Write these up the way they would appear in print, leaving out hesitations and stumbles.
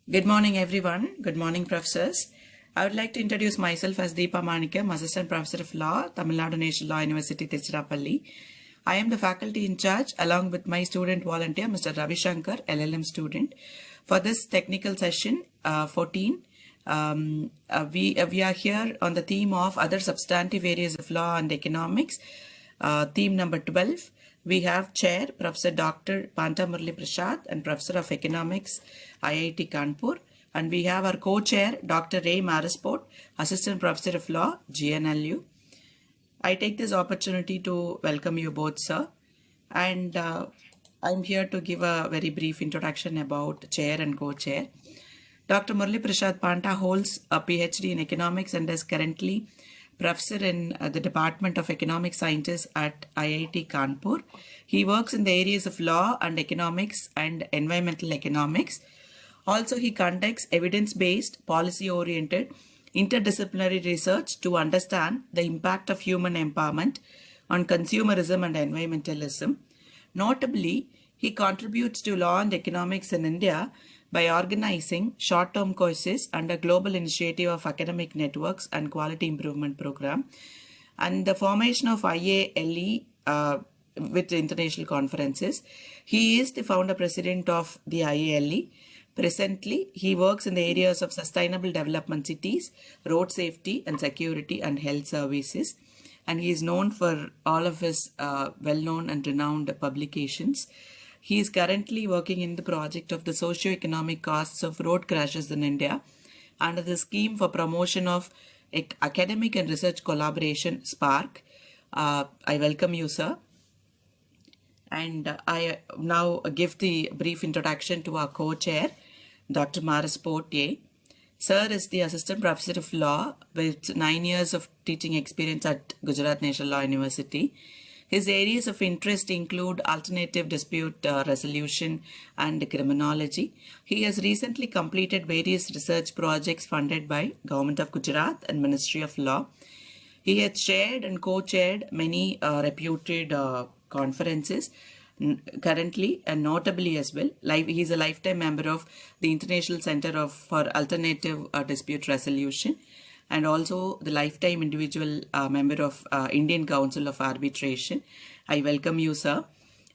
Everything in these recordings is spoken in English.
Good morning, everyone. Good morning, professors. I would like to introduce myself as Deepa Manikam, Assistant Professor of Law, Tamil Nadu National Law University, Tiruchirappalli. I am the faculty in charge along with my student volunteer, Mr. Ravi Shankar, LLM student. For this technical session 14, we are here on the theme of other substantive areas of law and economics. Theme number 12. We have Chair Professor Dr. Panta Murali Prasad and Professor of Economics, IIT Kanpur. And we have our co-chair, Dr. Ray Marisport, Assistant Professor of Law, GNLU. I take this opportunity to welcome you both, sir. And I'm here to give a very brief introduction about chair and co-chair. Dr. Murali Prasad Panta holds a PhD in economics and is currently professor in the Department of Economic Sciences at IIT Kanpur. He works in the areas of law and economics and environmental economics. Also, he conducts evidence-based, policy-oriented, interdisciplinary research to understand the impact of human empowerment on consumerism and environmentalism. Notably, he contributes to law and economics in India by organizing short-term courses under Global Initiative of Academic Networks and Quality Improvement Program and the formation of IALE with international conferences. He is the founder president of the IALE. Presently, he works in the areas of sustainable development cities, road safety and security and health services. And he is known for all of his well-known and renowned publications. He is currently working in the project of the socio-economic costs of road crashes in India under the scheme for promotion of academic and research collaboration, SPARC. I welcome you, sir. And I now give the brief introduction to our co-chair, Dr. Marisport A. Sir is the Assistant Professor of Law with 9 years of teaching experience at Gujarat National Law University. His areas of interest include alternative dispute resolution and criminology. He has recently completed various research projects funded by Government of Gujarat and Ministry of Law. He has chaired and co-chaired many reputed conferences currently and notably as well. He is a lifetime member of the International Center for Alternative Dispute Resolution and also the lifetime individual member of Indian Council of Arbitration. I welcome you, sir.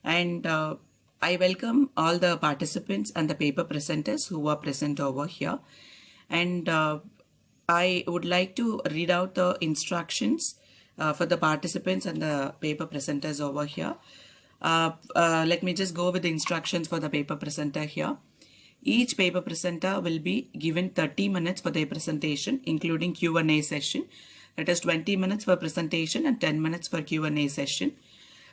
And I welcome all the participants and the paper presenters who are present over here. And I would like to read out the instructions for the participants and the paper presenters over here. Let me just go with the instructions for the paper presenter here. Each paper presenter will be given 30 minutes for their presentation, including Q&A session. That is 20 minutes for presentation and 10 minutes for Q&A session.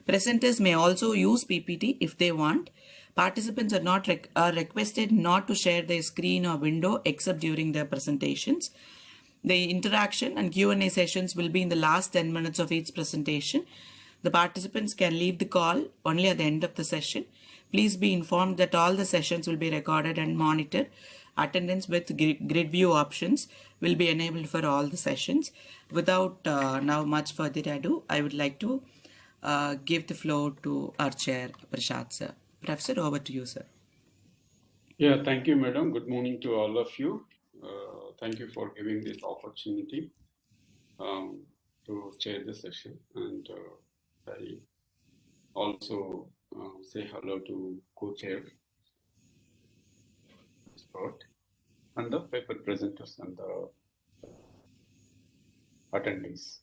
Presenters may also use PPT if they want. Participants are requested not to share their screen or window except during their presentations. The interaction and Q&A sessions will be in the last 10 minutes of each presentation. The participants can leave the call only at the end of the session. Please be informed that all the sessions will be recorded and monitored. Attendance with grid view options will be enabled for all the sessions. Without now much further ado, I would like to give the floor to our chair, Prasad sir. Professor, over to you, sir. Yeah, thank you, madam. Good morning to all of you. Thank you for giving this opportunity to chair the session. And I also say hello to co-chair and the paper presenters and the attendees.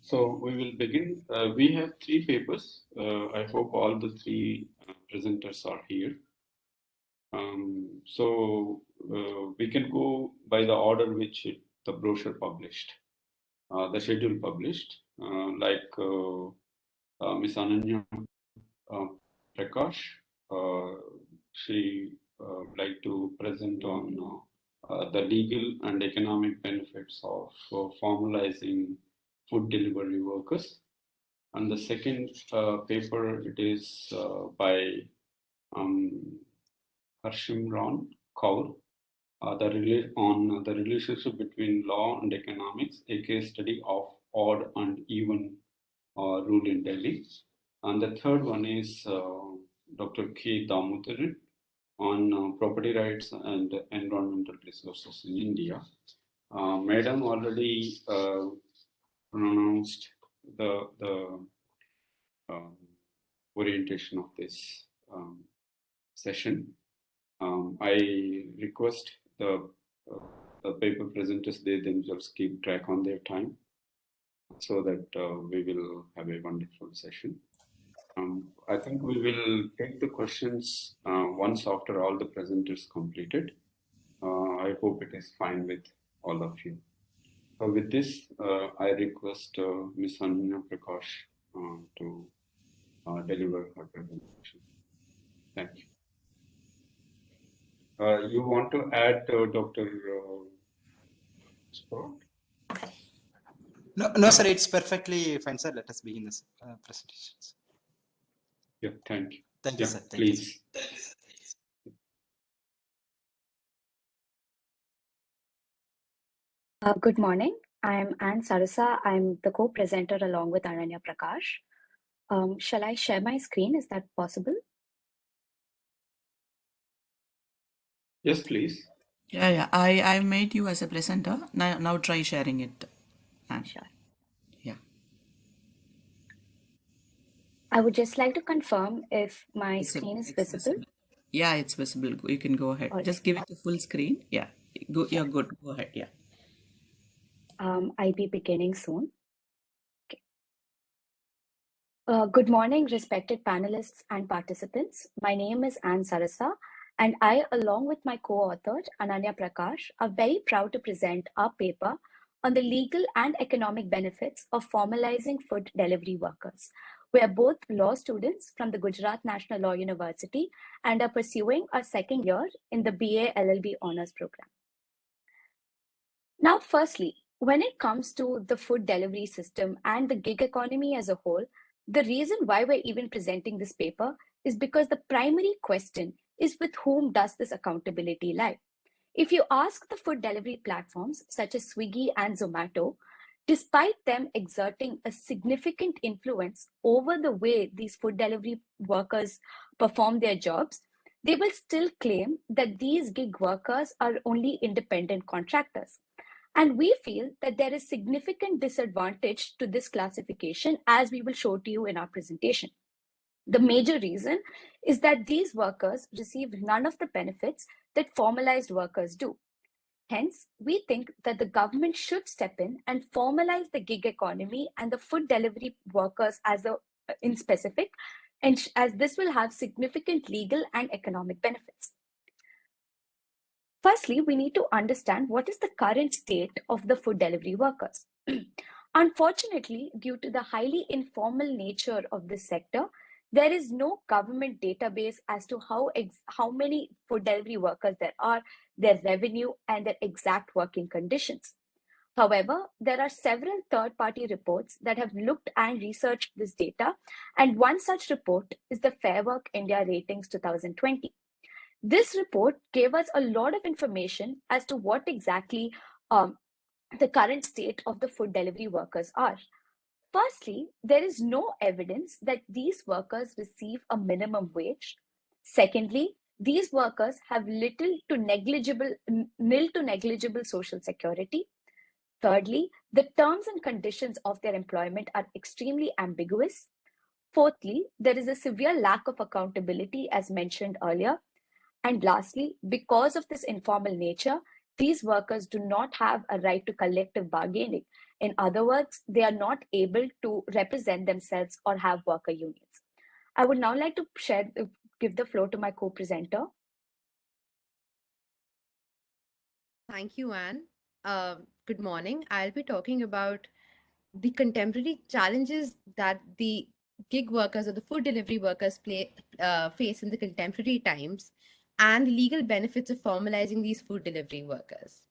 So we will begin. We have 3 papers. I hope all the 3 presenters are here. So we can go by the order which the brochure published, the schedule published, like Ms. Ananya Prakash, she would like to present on the legal and economic benefits of formalizing food delivery workers. And the second paper, it is by Harshimran Kaur, on the relationship between law and economics, a case study of odd and even rule in Delhi. And the third one is Dr. K. Damodaran, on property rights and environmental resources in India. Madam already pronounced the orientation of this session. I request the paper presenters, they themselves keep track on their time so that we will have a wonderful session. I think we will take the questions once after all the presenters completed. I hope it is fine with all of you. So with this, I request Ms. Ananya Prakash to deliver her presentation. Thank you. You want to add, Dr. Sport? No, sir, it's perfectly fine, sir. Let us begin this presentation. Yeah, thank you. Thank you, Yeah, sir. Thank please. Good morning. I am Anne Sarasa. I'm the co-presenter along with Ananya Prakash. Shall I share my screen? Is that possible? Yes, please. Yeah. I made you as a presenter. Now try sharing it. Sure. Yeah. I would just like to confirm if my screen is visible. Yeah, it's visible. You can go ahead. Just give it the full screen. Yeah. You're good. Go ahead. Yeah. I'll be beginning soon. Okay. Good morning, respected panelists and participants. My name is Anne Sarasa, and I, along with my co-author, Ananya Prakash, are very proud to present our paper on the legal and economic benefits of formalizing food delivery workers. We are both law students from the Gujarat National Law University and are pursuing our second year in the BA LLB Honours Program. Now, firstly, when it comes to the food delivery system and the gig economy as a whole, the reason why we're even presenting this paper is because the primary question is with whom does this accountability lie? If you ask the food delivery platforms such as Swiggy and Zomato, despite them exerting a significant influence over the way these food delivery workers perform their jobs, they will still claim that these gig workers are only independent contractors. And we feel that there is significant disadvantage to this classification, as we will show to you in our presentation. The major reason is that these workers receive none of the benefits that formalized workers do. Hence, we think that the government should step in and formalize the gig economy and the food delivery workers in specific, and as this will have significant legal and economic benefits. Firstly, we need to understand what is the current state of the food delivery workers. Unfortunately, due to the highly informal nature of this sector, there is no government database as to how many food delivery workers there are, their revenue, and their exact working conditions. However, there are several third-party reports that have looked and researched this data, and one such report is the Fair Work India Ratings 2020. This report gave us a lot of information as to what exactly the current state of the food delivery workers are. Firstly, there is no evidence that these workers receive a minimum wage. Secondly, these workers have nil to negligible social security. Thirdly, the terms and conditions of their employment are extremely ambiguous. Fourthly, there is a severe lack of accountability, as mentioned earlier. And lastly, because of this informal nature, these workers do not have a right to collective bargaining. In other words, they are not able to represent themselves or have worker unions. I would now like to give the floor to my co-presenter. Thank you, Anne. Good morning. I'll be talking about the contemporary challenges that the gig workers or the food delivery workers face in the contemporary times and the legal benefits of formalizing these food delivery workers.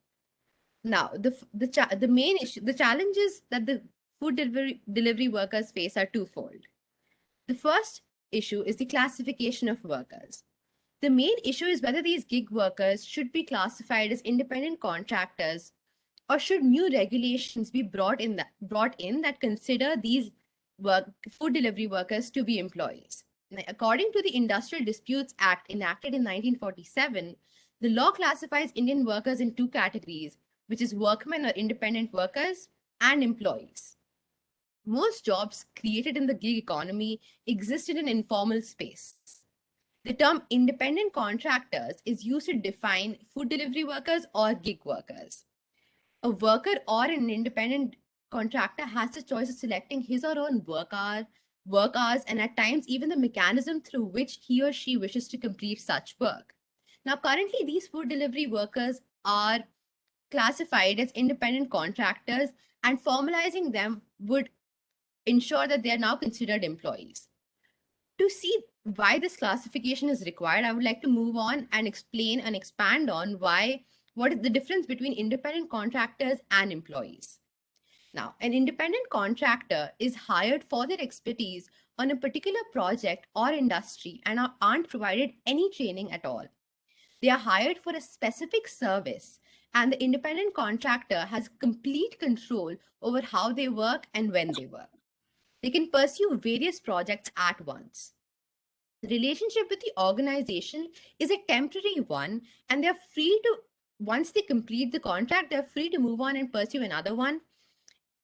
Now, the main issue, the challenges that the food delivery workers face are twofold. The first issue is the classification of workers. The main issue is whether these gig workers should be classified as independent contractors, or should new regulations be brought in that consider these food delivery workers to be employees. According to the Industrial Disputes Act enacted in 1947, the law classifies Indian workers in two categories, which is workmen or independent workers and employees. Most jobs created in the gig economy exist in an informal space. The term independent contractors is used to define food delivery workers or gig workers. A worker or an independent contractor has the choice of selecting his or her own work hours, and at times even the mechanism through which he or she wishes to complete such work. Now, currently, these food delivery workers are classified as independent contractors, and formalizing them would ensure that they are now considered employees. To see why this classification is required, I would like to move on and explain and expand on what is the difference between independent contractors and employees. Now, an independent contractor is hired for their expertise on a particular project or industry and aren't provided any training at all. They are hired for a specific service, and the independent contractor has complete control over how they work and when they work. They can pursue various projects at once. The relationship with the organization is a temporary one, and they're free to, once they complete the contract, they're free to move on and pursue another one,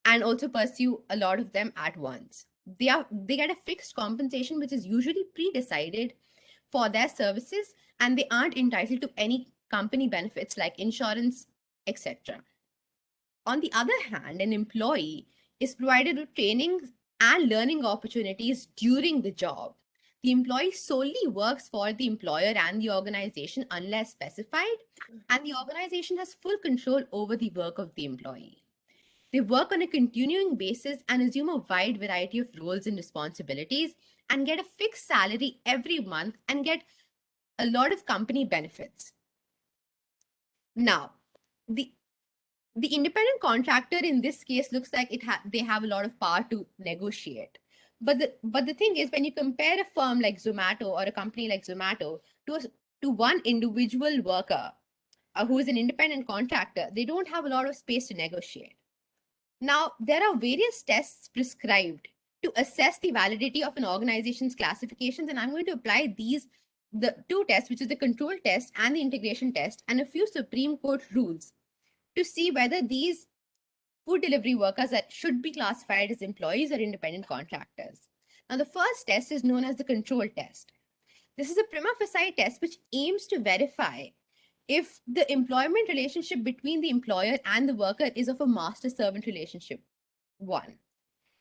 and also pursue a lot of them at once. They get a fixed compensation, which is usually pre-decided for their services, and they aren't entitled to any company benefits like insurance, etc. On the other hand, an employee is provided with training and learning opportunities during the job. The employee solely works for the employer and the organization unless specified, and the organization has full control over the work of the employee. They work on a continuing basis and assume a wide variety of roles and responsibilities and get a fixed salary every month and get a lot of company benefits. Now, the independent contractor in this case looks like they have a lot of power to negotiate. But the thing is, when you compare a firm like Zomato or a company like Zomato to one individual worker who is an independent contractor, they don't have a lot of space to negotiate. Now, there are various tests prescribed to assess the validity of an organization's classifications, and I'm going to apply the two tests, which is the control test and the integration test, and a few Supreme Court rules to see whether these food delivery workers should be classified as employees or independent contractors. Now, the first test is known as the control test. This is a prima facie test which aims to verify if the employment relationship between the employer and the worker is of a master-servant relationship. One.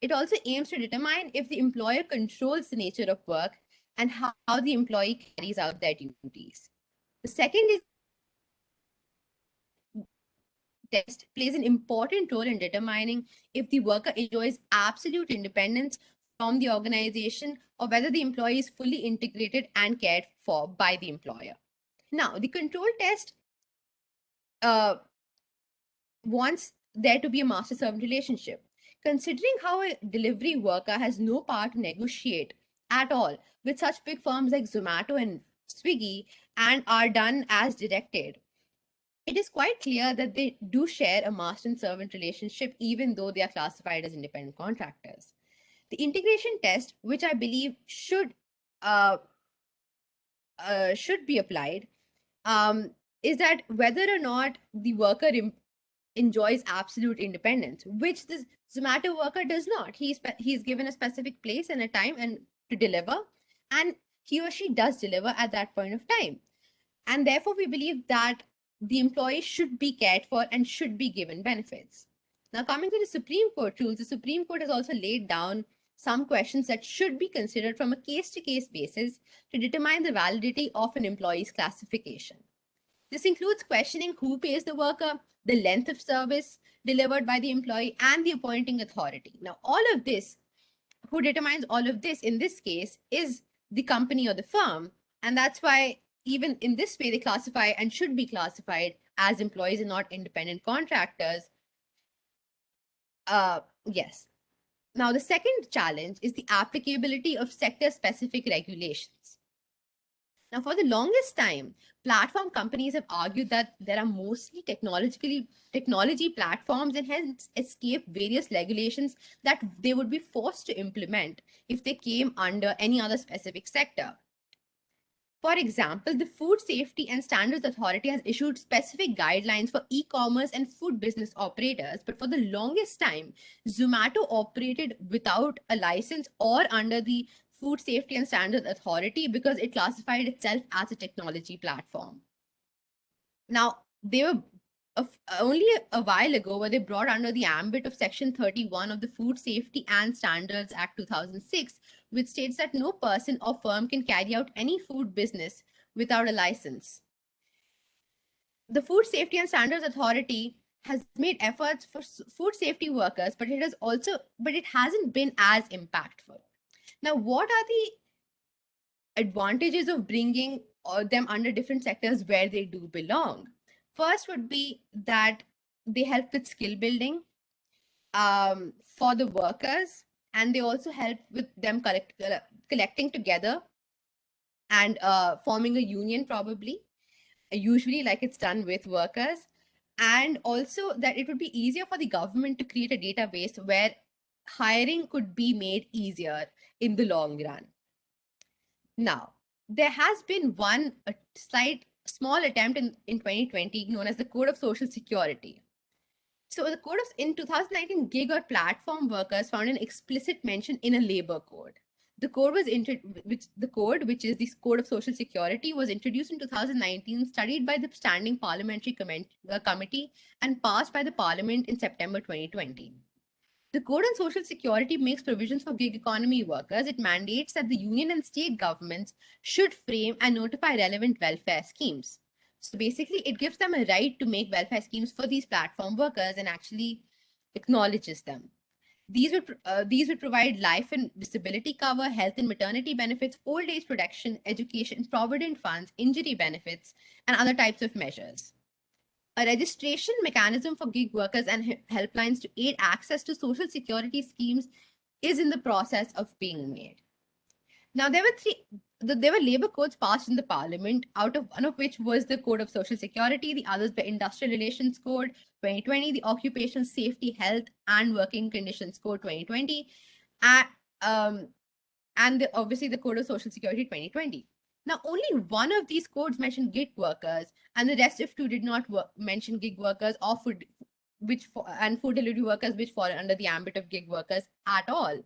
It also aims to determine if the employer controls the nature of work and how the employee carries out their duties. The second is test plays an important role in determining if the worker enjoys absolute independence from the organization or whether the employee is fully integrated and cared for by the employer. Now, the control test wants there to be a master-servant relationship. Considering how a delivery worker has no power to negotiate at all with such big firms like Zomato and Swiggy and are done as directed, it is quite clear that they do share a master and servant relationship, even though they are classified as independent contractors. The integration test, which I believe should be applied, is that whether or not the worker enjoys absolute independence, which this Zomato worker does not. He's given a specific place and a time and to deliver, and he or she does deliver at that point of time. And therefore, we believe that the employee should be cared for and should be given benefits. Now, coming to the Supreme Court rules, the Supreme Court has also laid down some questions that should be considered from a case-to-case basis to determine the validity of an employee's classification. This includes questioning who pays the worker, the length of service delivered by the employee, and the appointing authority. Now, all of this, who determines all of this in this case is the company or the firm. And that's why even in this way, they classify and should be classified as employees and not independent contractors. Yes. Now, the second challenge is the applicability of sector-specific regulations. Now, for the longest time, platform companies have argued that there are mostly technology platforms and hence escape various regulations that they would be forced to implement if they came under any other specific sector. For example, the Food Safety and Standards Authority has issued specific guidelines for e-commerce and food business operators, but for the longest time, Zomato operated without a license or under the Food Safety and Standards Authority because it classified itself as a technology platform. Now, they were only a while ago were they brought under the ambit of Section 31 of the Food Safety and Standards Act 2006, which states that no person or firm can carry out any food business without a license. The Food Safety and Standards Authority has made efforts for food safety workers, but it hasn't been as impactful. Now, what are the advantages of bringing them under different sectors where they do belong? First would be that they help with skill building for the workers, and they also help with them collecting together and forming a union, probably, usually like it's done with workers. And also that it would be easier for the government to create a database where hiring could be made easier in the long run. Now, there has been a slight small attempt in 2020 known as the Code of Social Security. So in 2019, gig or platform workers found an explicit mention in a labor code. The code, which is the Code of Social Security, was introduced in 2019, studied by the Standing Parliamentary Committee, and passed by the Parliament in September 2020. The Code on Social Security makes provisions for gig economy workers. It mandates that the union and state governments should frame and notify relevant welfare schemes. So basically, it gives them a right to make welfare schemes for these platform workers and actually acknowledges them. These would provide life and disability cover, health and maternity benefits, old age protection, education, provident funds, injury benefits, and other types of measures. A registration mechanism for gig workers and helplines to aid access to social security schemes is in the process of being made. Now, there were labor codes passed in the parliament, out of one of which was the Code of Social Security, the others were Industrial Relations Code 2020, the Occupational Safety, Health and Working Conditions Code 2020, and obviously the Code of Social Security 2020. Now, only one of these codes mentioned gig workers, and the rest of two did not mention gig workers or food delivery workers, which fall under the ambit of gig workers at all.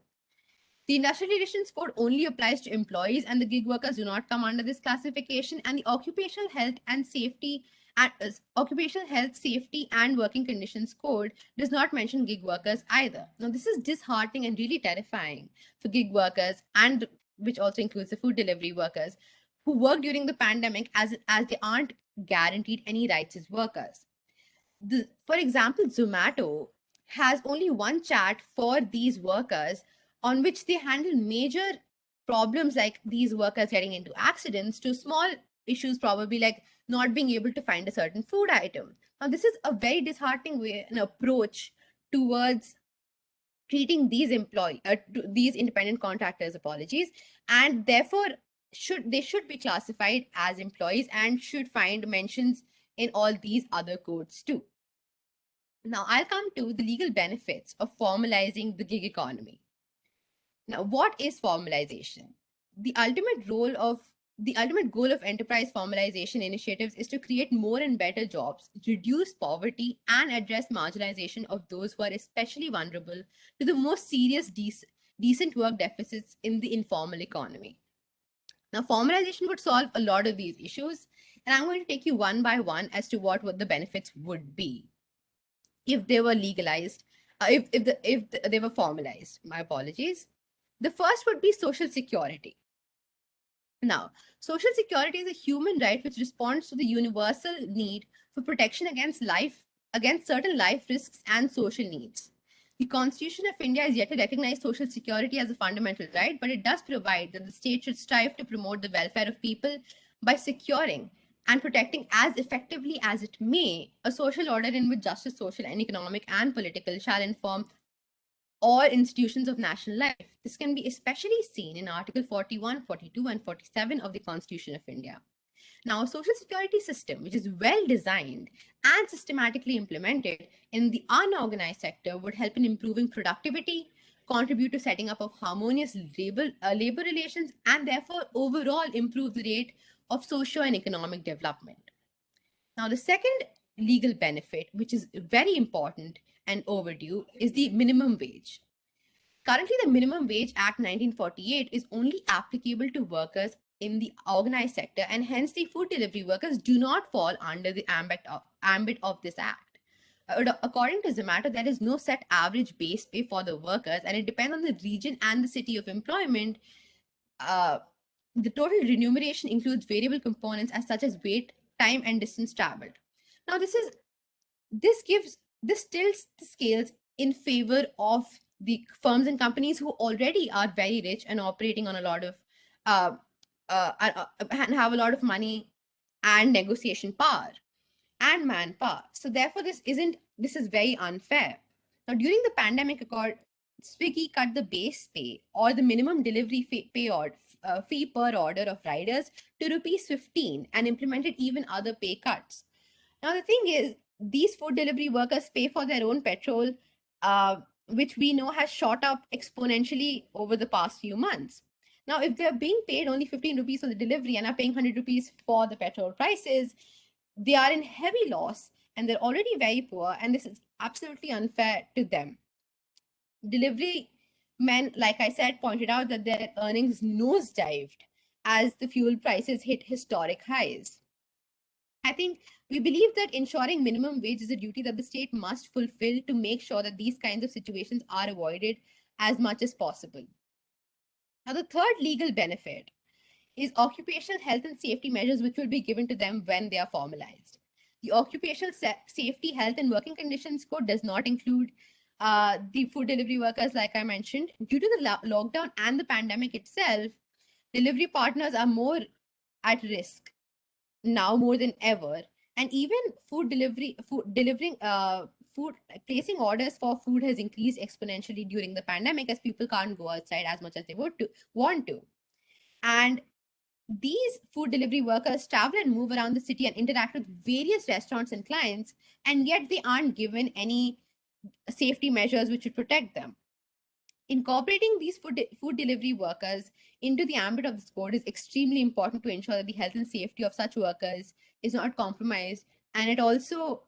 The Industrial Relations Code only applies to employees, and the gig workers do not come under this classification. And the Occupational Health, Safety and Working Conditions Code does not mention gig workers either. Now, this is disheartening and really terrifying for gig workers, and which also includes the food delivery workers who work during the pandemic, as they aren't guaranteed any rights as workers. For example, Zomato has only one chat for these workers on which they handle major problems like these workers getting into accidents to small issues, probably like not being able to find a certain food item. Now, this is a very disheartening way and approach towards treating these independent contractors, and therefore they should be classified as employees and should find mentions in all these other codes too. Now, I'll come to the legal benefits of formalizing the gig economy. Now, what is formalization? The ultimate goal of enterprise formalization initiatives is to create more and better jobs, reduce poverty, and address marginalization of those who are especially vulnerable to the most serious decent work deficits in the informal economy. Now, formalization would solve a lot of these issues, and I'm going to take you one by one as to what the benefits would be if they were legalized, if they were formalized. My apologies. The first would be Social Security. Now, Social Security is a human right which responds to the universal need for protection against certain life risks and social needs. The Constitution of India is yet to recognize Social Security as a fundamental right, but it does provide that the state should strive to promote the welfare of people by securing and protecting as effectively as it may a social order in which justice, social and economic and political, shall inform or institutions of national life. This can be especially seen in Article 41, 42, and 47 of the Constitution of India. Now, a social security system which is well designed and systematically implemented in the unorganized sector would help in improving productivity, contribute to setting up of harmonious labor relations, and therefore overall improve the rate of socio and economic development. Now, the second legal benefit, which is very important and overdue, is the minimum wage. Currently, the Minimum Wage Act 1948 is only applicable to workers in the organized sector, and hence the food delivery workers do not fall under the ambit of this act. According to Zomato, there is no set average base pay for the workers, and it depends on the region and the city of employment. The total remuneration includes variable components as such as weight, time, and distance traveled. Now, this tilts the scales in favor of the firms and companies who already are very rich and operating on a lot of and have a lot of money and negotiation power and manpower. So therefore, this is very unfair. Now, during the pandemic, Swiggy cut the base pay or the minimum delivery fee per order of riders to ₹15 and implemented even other pay cuts. Now, the thing is, these food delivery workers pay for their own petrol, which we know has shot up exponentially over the past few months. Now, if they're being paid only 15 rupees for the delivery and are paying 100 rupees for the petrol prices, they are in heavy loss and they're already very poor, and this is absolutely unfair to them. Delivery men, like I said, pointed out that their earnings nosedived as the fuel prices hit historic highs. I think we believe that ensuring minimum wage is a duty that the state must fulfill to make sure that these kinds of situations are avoided as much as possible. Now, the third legal benefit is occupational health and safety measures which will be given to them when they are formalized. The Occupational Safety, Health and Working Conditions Code does not include the food delivery workers, like I mentioned. Due to the lockdown and the pandemic itself, delivery partners are more at risk now more than ever, and even placing orders for food has increased exponentially during the pandemic as people can't go outside as much as they want to. And these food delivery workers travel and move around the city and interact with various restaurants and clients, and yet they aren't given any safety measures which would protect them. Incorporating these food delivery workers into the ambit of this code is extremely important to ensure that the health and safety of such workers is not compromised. And it also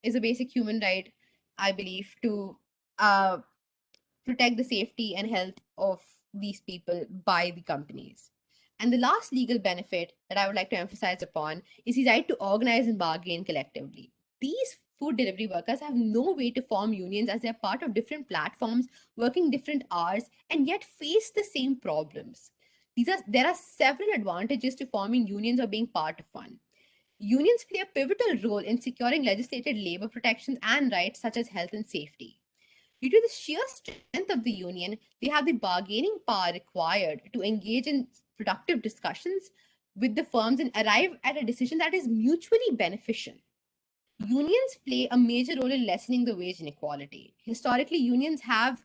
is a basic human right, I believe, to protect the safety and health of these people by the companies. And the last legal benefit that I would like to emphasize upon is the right to organize and bargain collectively. These food delivery workers have no way to form unions as they're part of different platforms, working different hours, and yet face the same problems. There are several advantages to forming unions or being part of one. Unions play a pivotal role in securing legislated labor protections and rights such as health and safety. Due to the sheer strength of the union, they have the bargaining power required to engage in productive discussions with the firms and arrive at a decision that is mutually beneficial. Unions play a major role in lessening the wage inequality. Historically, unions have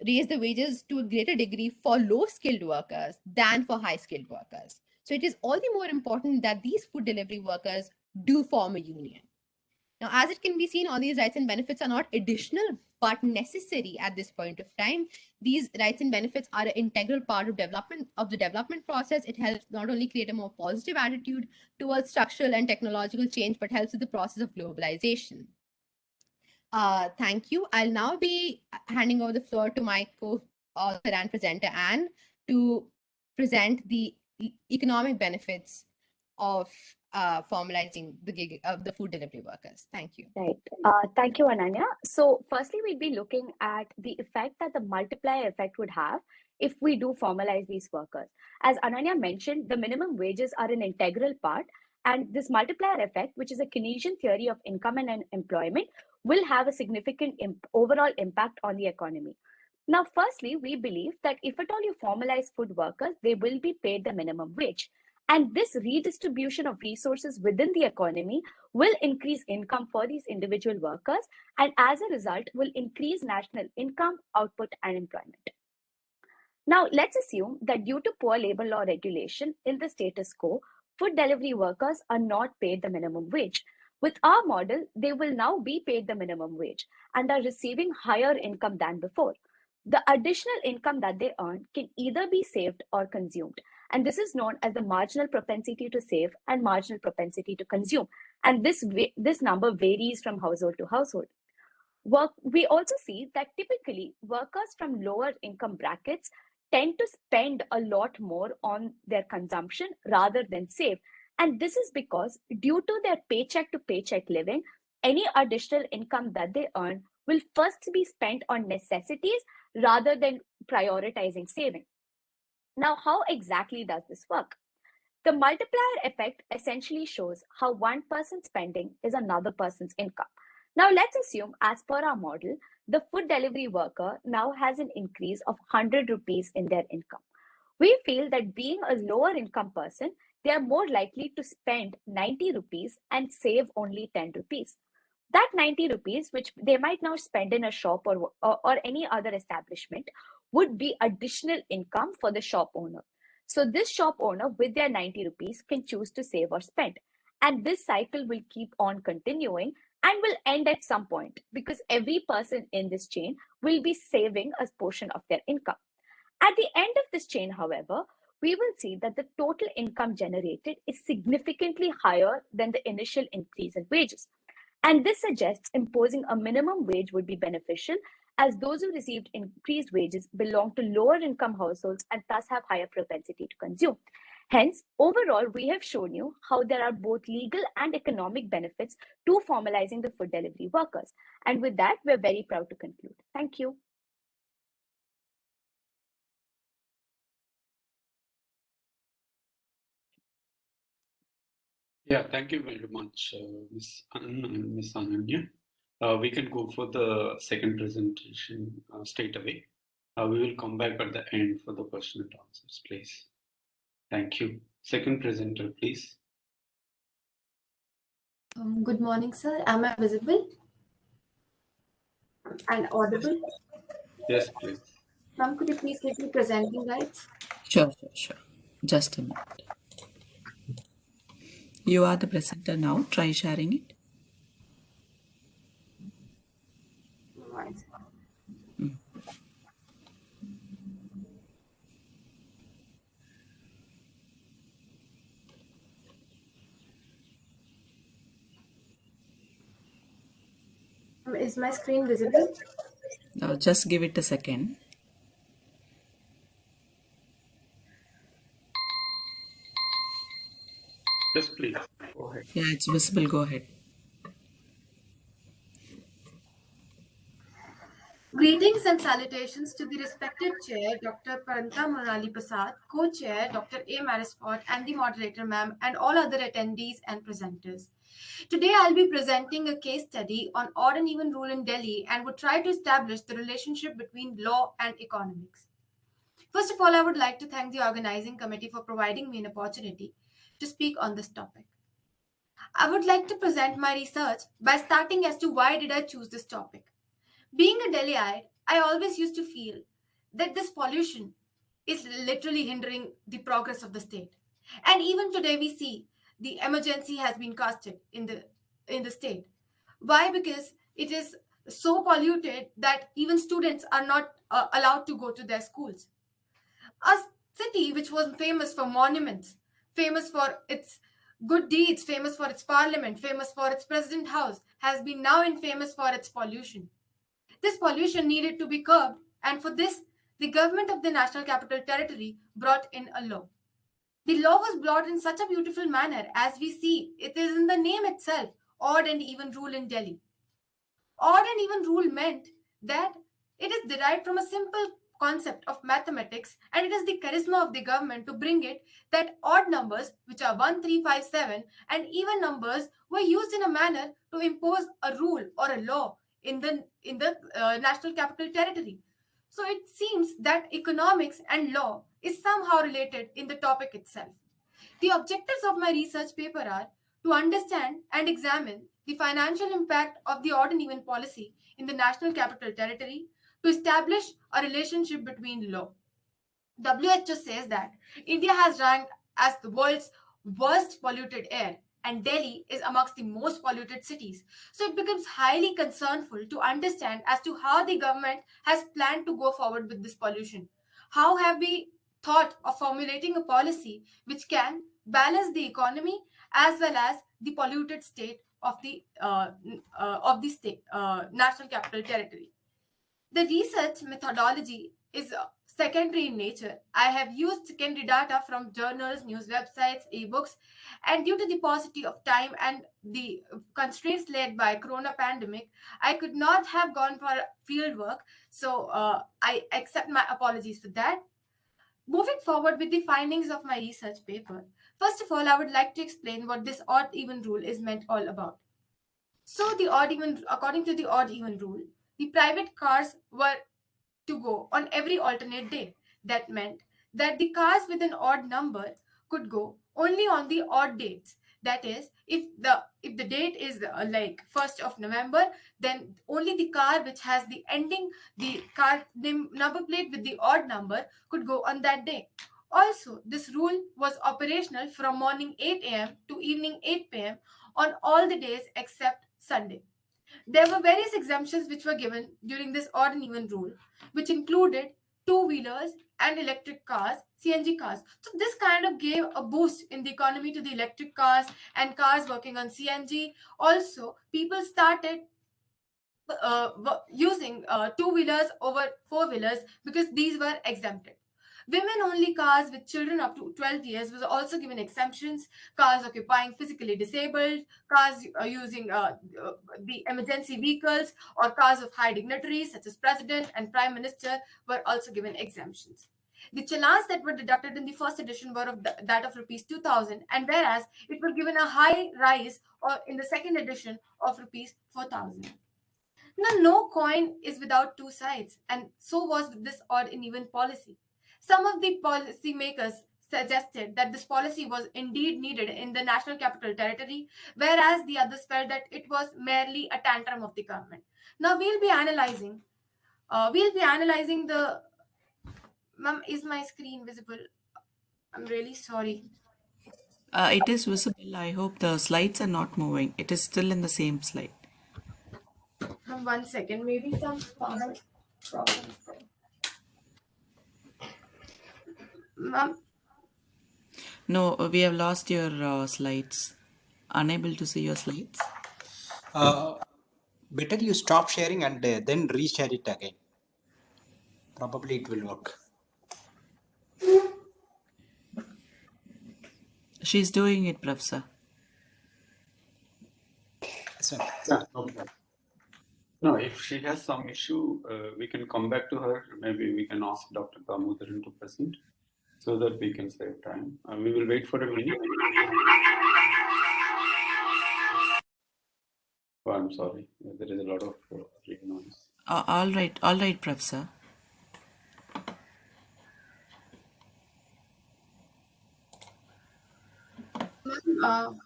raised the wages to a greater degree for low-skilled workers than for high-skilled workers. So it is all the more important that these food delivery workers do form a union. Now, as it can be seen, all these rights and benefits are not additional but necessary at this point of time. These rights and benefits are an integral part of the development process. It helps not only create a more positive attitude towards structural and technological change, but helps with the process of globalization. Thank you. I'll now be handing over the floor to my co-author and presenter, Anne, to present the economic benefits of formalizing the food delivery workers. Thank you. Right. Thank you, Ananya. So firstly, we'll be looking at the effect that the multiplier effect would have if we do formalize these workers. As Ananya mentioned, the minimum wages are an integral part, and this multiplier effect, which is a Keynesian theory of income and employment, will have a significant overall impact on the economy. Now, firstly, we believe that if at all you formalize food workers, they will be paid the minimum wage. And this redistribution of resources within the economy will increase income for these individual workers, and as a result, will increase national income, output, and employment. Now, let's assume that due to poor labor law regulation in the status quo, food delivery workers are not paid the minimum wage. With our model, they will now be paid the minimum wage and are receiving higher income than before. The additional income that they earn can either be saved or consumed. And this is known as the marginal propensity to save and marginal propensity to consume. And this number varies from household to household. We also see that typically workers from lower income brackets tend to spend a lot more on their consumption rather than save. And this is because due to their paycheck to paycheck living, any additional income that they earn will first be spent on necessities rather than prioritizing saving. Now, how exactly does this work? The multiplier effect essentially shows how one person's spending is another person's income. Now, let's assume, as per our model, the food delivery worker now has an increase of 100 rupees in their income. We feel that being a lower income person, they are more likely to spend 90 rupees and save only 10 rupees. That 90 rupees, which they might now spend in a shop or any other establishment, would be additional income for the shop owner. So this shop owner with their 90 rupees can choose to save or spend. And this cycle will keep on continuing and will end at some point because every person in this chain will be saving a portion of their income. At the end of this chain, however, we will see that the total income generated is significantly higher than the initial increase in wages. And this suggests imposing a minimum wage would be beneficial, as those who received increased wages belong to lower income households and thus have higher propensity to consume. Hence, overall, we have shown you how there are both legal and economic benefits to formalizing the food delivery workers. And with that, we're very proud to conclude. Thank you. Yeah, thank you very much, Ms. Anand and Ms. Ananya. We can go for the second presentation straight away. We will come back at the end for the question and answers, please. Thank you. Second presenter, please. Good morning, sir. Am I visible and audible? Yes, please. Ma'am, could you please give me presenting rights? Sure. Just a minute. You are the presenter now. Try sharing it. Right. Is my screen visible? Now just give it a second. Yes, please. Go ahead. Yeah, it's visible. Go ahead. Greetings and salutations to the respected chair, Dr. Paranta Murali Prasad, co-chair, Dr. A. Marisport, and the moderator, ma'am, and all other attendees and presenters. Today, I'll be presenting a case study on odd and even rule in Delhi and would try to establish the relationship between law and economics. First of all, I would like to thank the organizing committee for providing me an opportunity to speak on this topic. I would like to present my research by starting as to why did I choose this topic. Being a Delhiite, I always used to feel that this pollution is literally hindering the progress of the state. And even today we see the emergency has been casted in the state. Why? Because it is so polluted that even students are not allowed to go to their schools. A city which was famous for monuments, famous for its good deeds, famous for its parliament, famous for its president house, has been now infamous for its pollution. This pollution needed to be curbed, and for this, the government of the National Capital Territory brought in a law. The law was brought in such a beautiful manner, as we see, it is in the name itself, odd and even rule in Delhi. Odd and even rule meant that it is derived from a simple concept of mathematics, and it is the charisma of the government to bring it that odd numbers, which are 1, 3, 5, 7, and even numbers were used in a manner to impose a rule or a law in the National Capital Territory. So it seems that economics and law is somehow related in the topic itself. The objectives of my research paper are to understand and examine the financial impact of the odd and even policy in the National Capital Territory, to establish a relationship between law. WHO says that India has ranked as the world's worst polluted air, and Delhi is amongst the most polluted cities. So it becomes highly concernful to understand as to how the government has planned to go forward with this pollution. How have we thought of formulating a policy which can balance the economy as well as the polluted state of the state national capital territory? The research methodology is secondary in nature. I have used secondary data from journals, news websites, ebooks, and due to the paucity of time and the constraints led by corona pandemic, I could not have gone for field work. So I accept my apologies for that. Moving forward with the findings of my research paper, first of all, I would like to explain what this odd even rule is meant all about. So according to the odd even rule, the private cars were to go on every alternate day. That meant that the cars with an odd number could go only on the odd dates. That is, if the date is like 1st of November, then only the car which has the number plate with the odd number could go on that day. Also, this rule was operational from morning 8 a.m. to evening 8 p.m. on all the days except Sunday. There were various exemptions which were given during this odd and even rule, which included two-wheelers and electric cars, CNG cars. So this kind of gave a boost in the economy to the electric cars and cars working on CNG. Also, people started using two-wheelers over four-wheelers because these were exempted. Women-only cars with children up to 12 years was also given exemptions. Cars occupying physically disabled, cars using the emergency vehicles, or cars of high dignitaries such as president and prime minister were also given exemptions. The challans that were deducted in the first edition were of that of rupees 2,000, and whereas it was given a high rise or in the second edition of rupees 4,000. Now, no coin is without two sides, and so was this odd and even policy. Some of the policymakers suggested that this policy was indeed needed in the National Capital Territory, whereas the others felt that it was merely a tantrum of the government. Now we'll be analyzing the. Ma'am, is my screen visible? I'm really sorry. It is visible. I hope the slides are not moving. It is still in the same slide. 1 second, maybe some power problems. Ma'am, No, we have lost your slides. Unable to see your slides. Better you stop sharing and then reshare it again. Probably it will work. She's doing it, Professor. So, Yeah, okay. No, if she has some issue, we can come back to her. Maybe we can ask Dr. Damodaran to present so that we can save time. We will wait for a minute. Oh, I'm sorry. There is a lot of noise. All right, Professor. am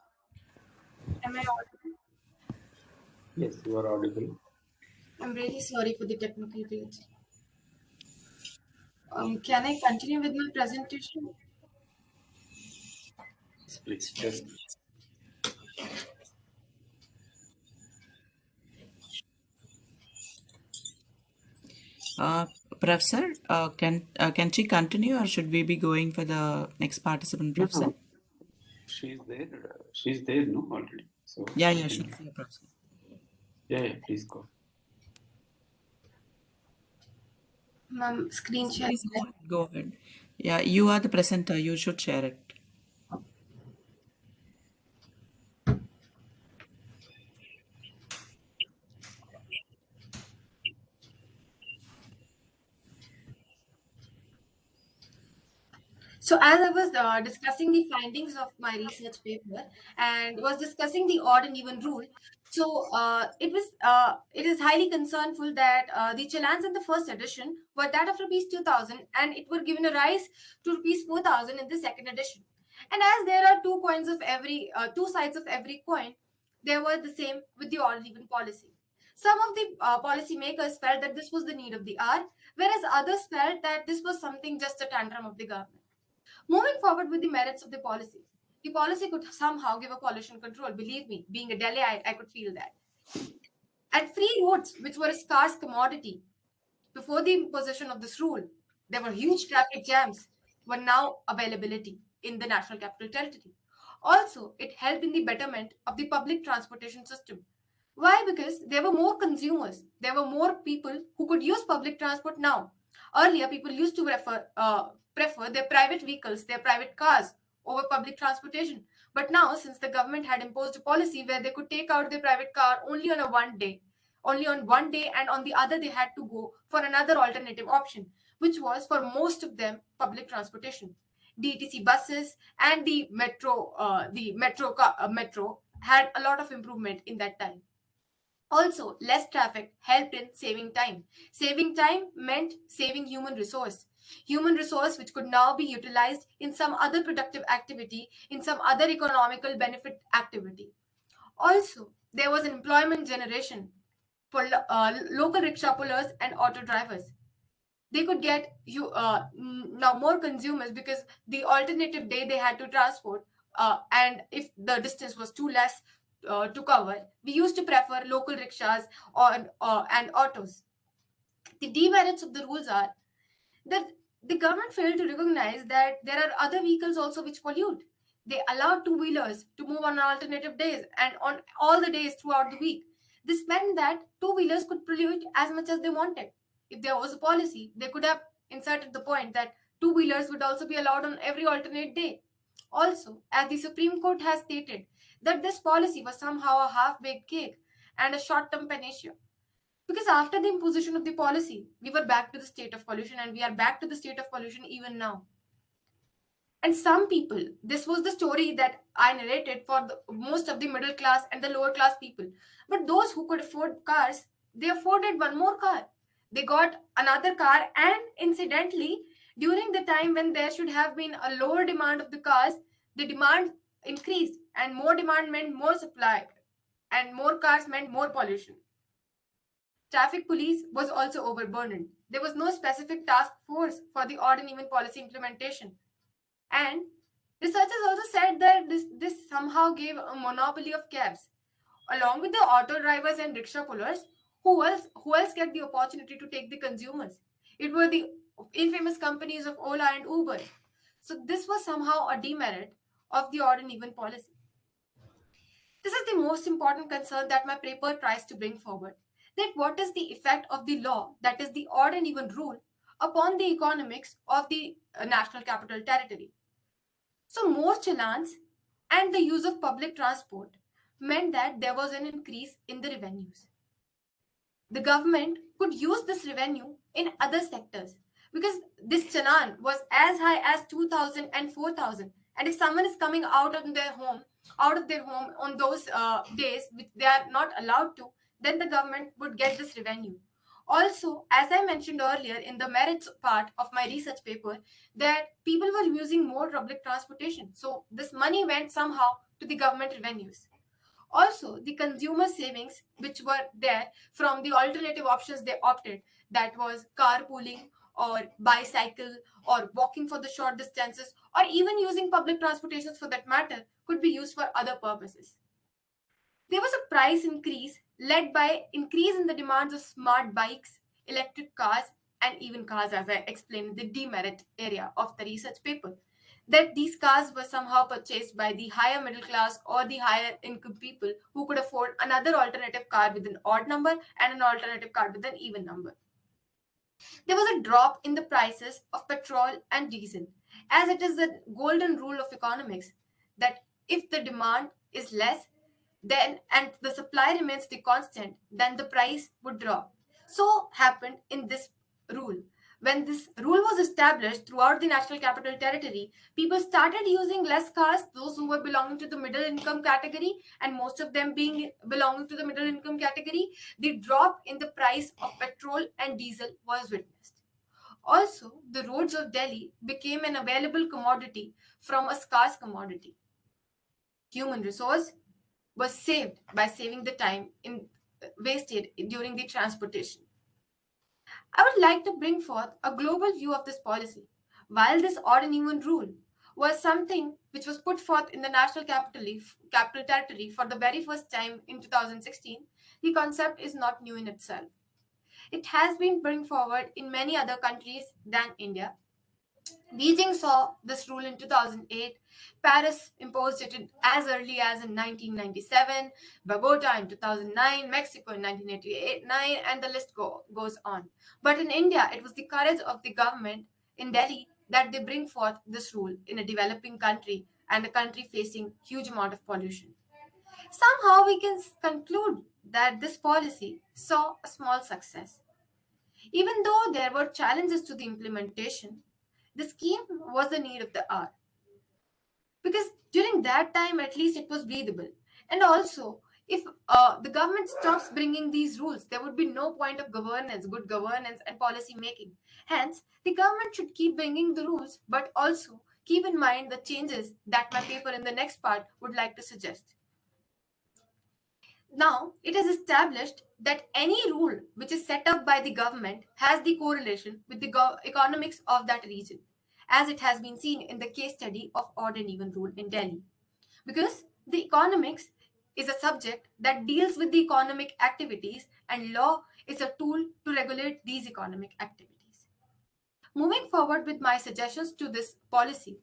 I audible? Yes, you are audible. I'm really sorry for the technical glitch. Can I continue with my presentation? Yes, please. Yes. Professor, can she continue, or should we be going for the next participant, Professor? No. She's there. She's there, no, already. So Yeah, she she's can- there, Professor. Yeah, please go. Ma'am, screen share. Please go ahead. Yeah, you are the presenter. You should share it. So as I was discussing the findings of my research paper and was discussing the odd and even rule, so it is highly concernful that the challans in the first edition were that of rupees 2,000, and it were given a rise to rupees 4,000 in the second edition. And as there are two sides of every coin, they were the same with the odd and even policy. Some of the policymakers felt that this was the need of the hour, whereas others felt that this was something just a tantrum of the government. Moving forward with the merits of the policy could somehow give a pollution control. Believe me, being a Delhi, I could feel that. And free roads, which were a scarce commodity before the imposition of this rule, there were huge traffic jams, were now availability in the National Capital Territory. Also, it helped in the betterment of the public transportation system. Why? Because there were more consumers. There were more people who could use public transport now. Earlier, people used to prefer their private vehicles, their private cars over public transportation. But now, since the government had imposed a policy where they could take out their private car only on one day, and on the other they had to go for another alternative option, which was for most of them public transportation. DTC buses and the metro had a lot of improvement in that time. Also, less traffic helped in saving time. Saving time meant saving human resource which could now be utilized in some other productive activity, in some other economical benefit activity. Also, there was an employment generation for local rickshaw pullers and auto drivers. They could get now more consumers because the alternative day they had to transport, and if the distance was too less to cover, we used to prefer local rickshaws and autos. The demerits of the rules are that the government failed to recognize that there are other vehicles also which pollute. They allowed two-wheelers to move on alternative days and on all the days throughout the week. This meant that two-wheelers could pollute as much as they wanted. If there was a policy, they could have inserted the point that two-wheelers would also be allowed on every alternate day. Also, as the Supreme Court has stated, that this policy was somehow a half-baked cake and a short-term panacea. Because after the imposition of the policy, we were back to the state of pollution, and we are back to the state of pollution even now. And some people, this was the story that I narrated for most of the middle class and the lower class people. But those who could afford cars, they afforded one more car. They got another car, and incidentally, during the time when there should have been a lower demand of the cars, the demand increased, and more demand meant more supply, and more cars meant more pollution. Traffic police was also overburdened. There was no specific task force for the odd and even policy implementation. And researchers also said that this somehow gave a monopoly of cabs. Along with the auto drivers and rickshaw pullers, who else get the opportunity to take the consumers? It were the infamous companies of Ola and Uber. So this was somehow a demerit of the odd and even policy. This is the most important concern that my paper tries to bring forward. That what is the effect of the law, that is the odd and even rule, upon the economics of the National Capital Territory. So more challans and the use of public transport meant that there was an increase in the revenues. The government could use this revenue in other sectors because this challan was as high as 2,000 and 4,000. And if someone is coming out of their home on those days which they are not allowed to, then the government would get this revenue. Also, as I mentioned earlier in the merits part of my research paper, that people were using more public transportation. So this money went somehow to the government revenues. Also, the consumer savings which were there from the alternative options they opted, that was carpooling or bicycle or walking for the short distances or even using public transportation for that matter, could be used for other purposes. There was a price increase led by increase in the demands of smart bikes, electric cars, and even cars, as I explained in the demerit area of the research paper. That these cars were somehow purchased by the higher middle class or the higher income people who could afford another alternative car with an odd number and an alternative car with an even number. There was a drop in the prices of petrol and diesel, as it is the golden rule of economics that if the demand is less, then and the supply remains the constant, then the price would drop. So happened in this rule. When this rule was established throughout the National Capital Territory, people started using less cars, those who were belonging to the middle income category, and most of them being belonging to the middle income category, the drop in the price of petrol and diesel was witnessed. Also, the roads of Delhi became an available commodity from a scarce commodity. Human resource was saved by saving the time wasted during the transportation. I would like to bring forth a global view of this policy. While this odd and even rule was something which was put forth in the National Capital Territory for the very first time in 2016, the concept is not new in itself. It has been brought forward in many other countries than India. Beijing saw this rule in 2008, Paris imposed it as early as in 1997, Bogota in 2009, Mexico in 1989, and the list goes on. But in India, it was the courage of the government in Delhi that they bring forth this rule in a developing country and a country facing huge amount of pollution. Somehow we can conclude that this policy saw a small success. Even though there were challenges to the implementation, the scheme was the need of the hour. Because during that time, at least it was breathable. And also, if the government stops bringing these rules, there would be no point of governance, good governance, and policy making. Hence, the government should keep bringing the rules, but also keep in mind the changes that my paper in the next part would like to suggest. Now, it is established that any rule which is set up by the government has the correlation with the economics of that region, as it has been seen in the case study of odd and even rule in Delhi. Because the economics is a subject that deals with the economic activities, and law is a tool to regulate these economic activities. Moving forward with my suggestions to this policy,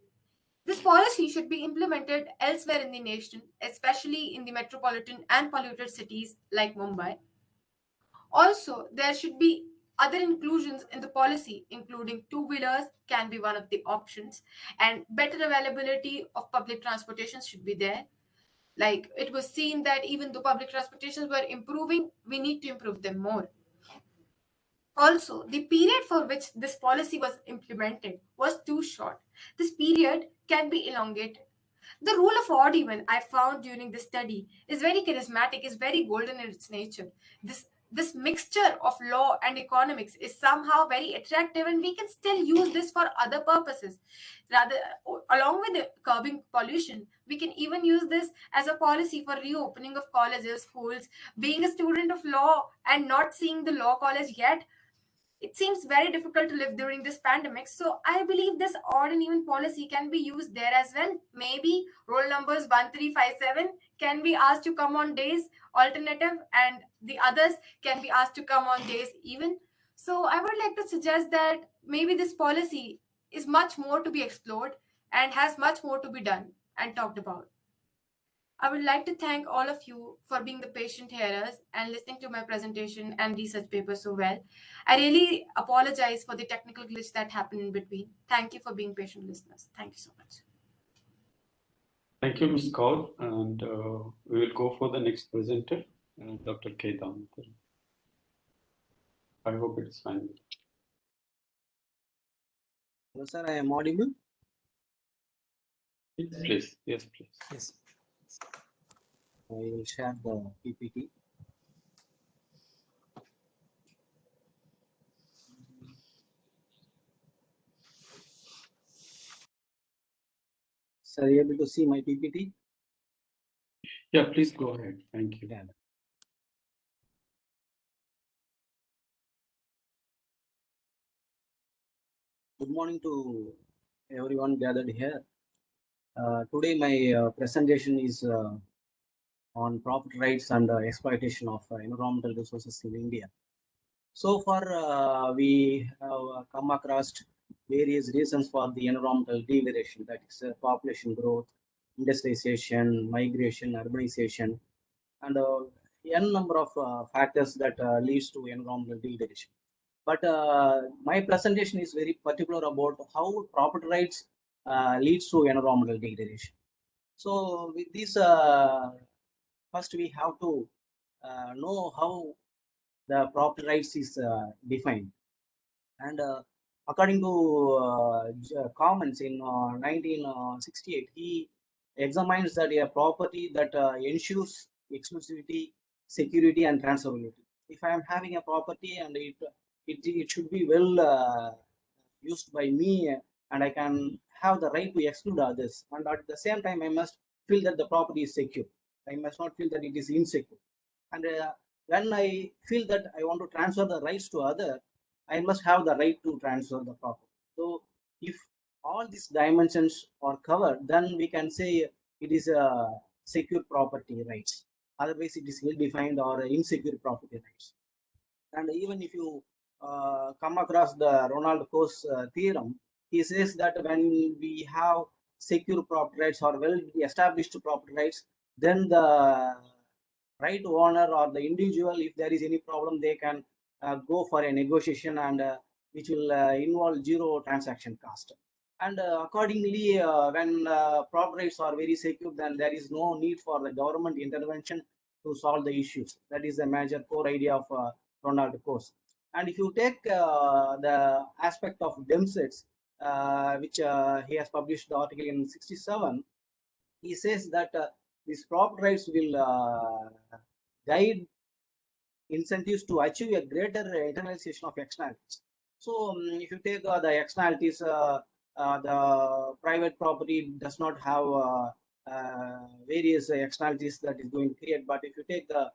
this policy should be implemented elsewhere in the nation, especially in the metropolitan and polluted cities like Mumbai. Also, there should be other inclusions in the policy, including two-wheelers can be one of the options, and better availability of public transportation should be there. Like it was seen that even though public transportations were improving, we need to improve them more. Also, the period for which this policy was implemented was too short. This period can be elongated. The rule of odd even I found during this study is very charismatic, is very golden in its nature. This mixture of law and economics is somehow very attractive, and we can still use this for other purposes. Rather, along with the curbing pollution, we can even use this as a policy for reopening of colleges, schools. Being a student of law and not seeing the law college yet, it seems very difficult to live during this pandemic. So I believe this odd and even policy can be used there as well. Maybe roll numbers 1357 can be asked to come on days alternative, and the others can be asked to come on days even. So I would like to suggest that maybe this policy is much more to be explored and has much more to be done and talked about. I would like to thank all of you for being the patient hearers and listening to my presentation and research paper so well. I really apologize for the technical glitch that happened in between. Thank you for being patient listeners. Thank you so much. Thank you, Ms. Kaur. And we will go for the next presenter, Dr. K. Damodar. I hope it is fine. Hello, sir. I am audible. Please. Yes, please. Yes. I will share the PPT. Sir, are you able to see my PPT? Yeah, please go ahead. Thank you. Yeah. Good morning to everyone gathered here. Today my presentation is on property rights and exploitation of environmental resources in India. So far, we have come across various reasons for the environmental degradation, that is population growth, industrialization, migration, urbanization, and n number of factors that leads to environmental degradation. But my presentation is very particular about how property rights leads to environmental degradation. So with this, first we have to know how the property rights is defined. And according to Commons in 1968, he examines that a property that ensures exclusivity, security, and transferability. If I am having a property and it should be well used by me, and I can have the right to exclude others. And at the same time, I must feel that the property is secure. I must not feel that it is insecure. And when I feel that I want to transfer the rights to other, I must have the right to transfer the property. So if all these dimensions are covered, then we can say it is a secure property rights. Otherwise, it is ill-defined or insecure property rights. And even if you come across the Ronald Coase theorem, he says that when we have secure property rights or well established property rights, then the right owner or the individual, if there is any problem, they can go for a negotiation, and which will involve zero transaction cost. And accordingly, when property rights are very secure, then there is no need for the government intervention to solve the issues. That is the major core idea of Ronald Coase. And if you take the aspect of Demsetz, which he has published the article in 67, he says that these property rights will guide incentives to achieve a greater internalization of externalities. So if you take the externalities, the private property does not have various externalities that is going to create. But if you take the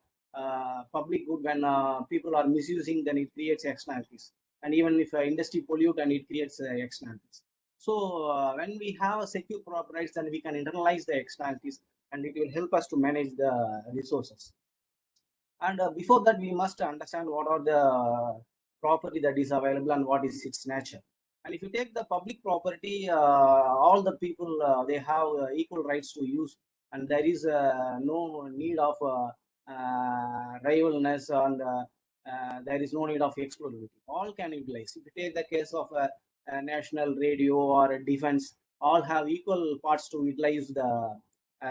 public good, when people are misusing, then it creates externalities. And even if industry pollute, and it creates externalities. So when we have a secure property rights, then we can internalize the externalities, and it will help us to manage the resources. And before that, we must understand what are the property that is available and what is its nature. And if you take the public property, all the people, they have equal rights to use, and there is no need of rivalness, and there is no need of exclusivity. All can utilize. If you take the case of a national radio or a defense, all have equal parts to utilize the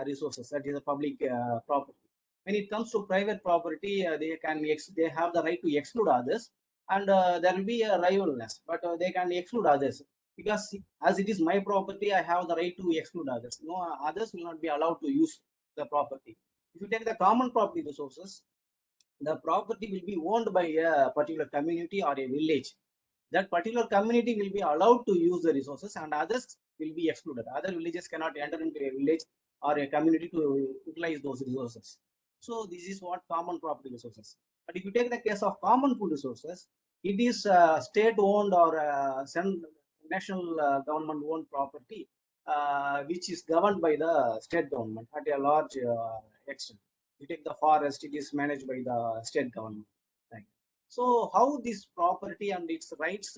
resources. That is a public property. When it comes to private property, they have the right to exclude others, and there will be a rivalness, but they can exclude others, because as it is my property, I have the right to exclude others. No, others will not be allowed to use the property. If you take the common property resources, the property will be owned by a particular community or a village. That particular community will be allowed to use the resources, and others will be excluded. Other villages cannot enter into a village or a community to utilize those resources. So this is what common property resources. But if you take the case of common pool resources, it is state-owned or national government-owned property, which is governed by the state government at a large extent. You take the forest, it is managed by the state government. Right. So how this property and its rights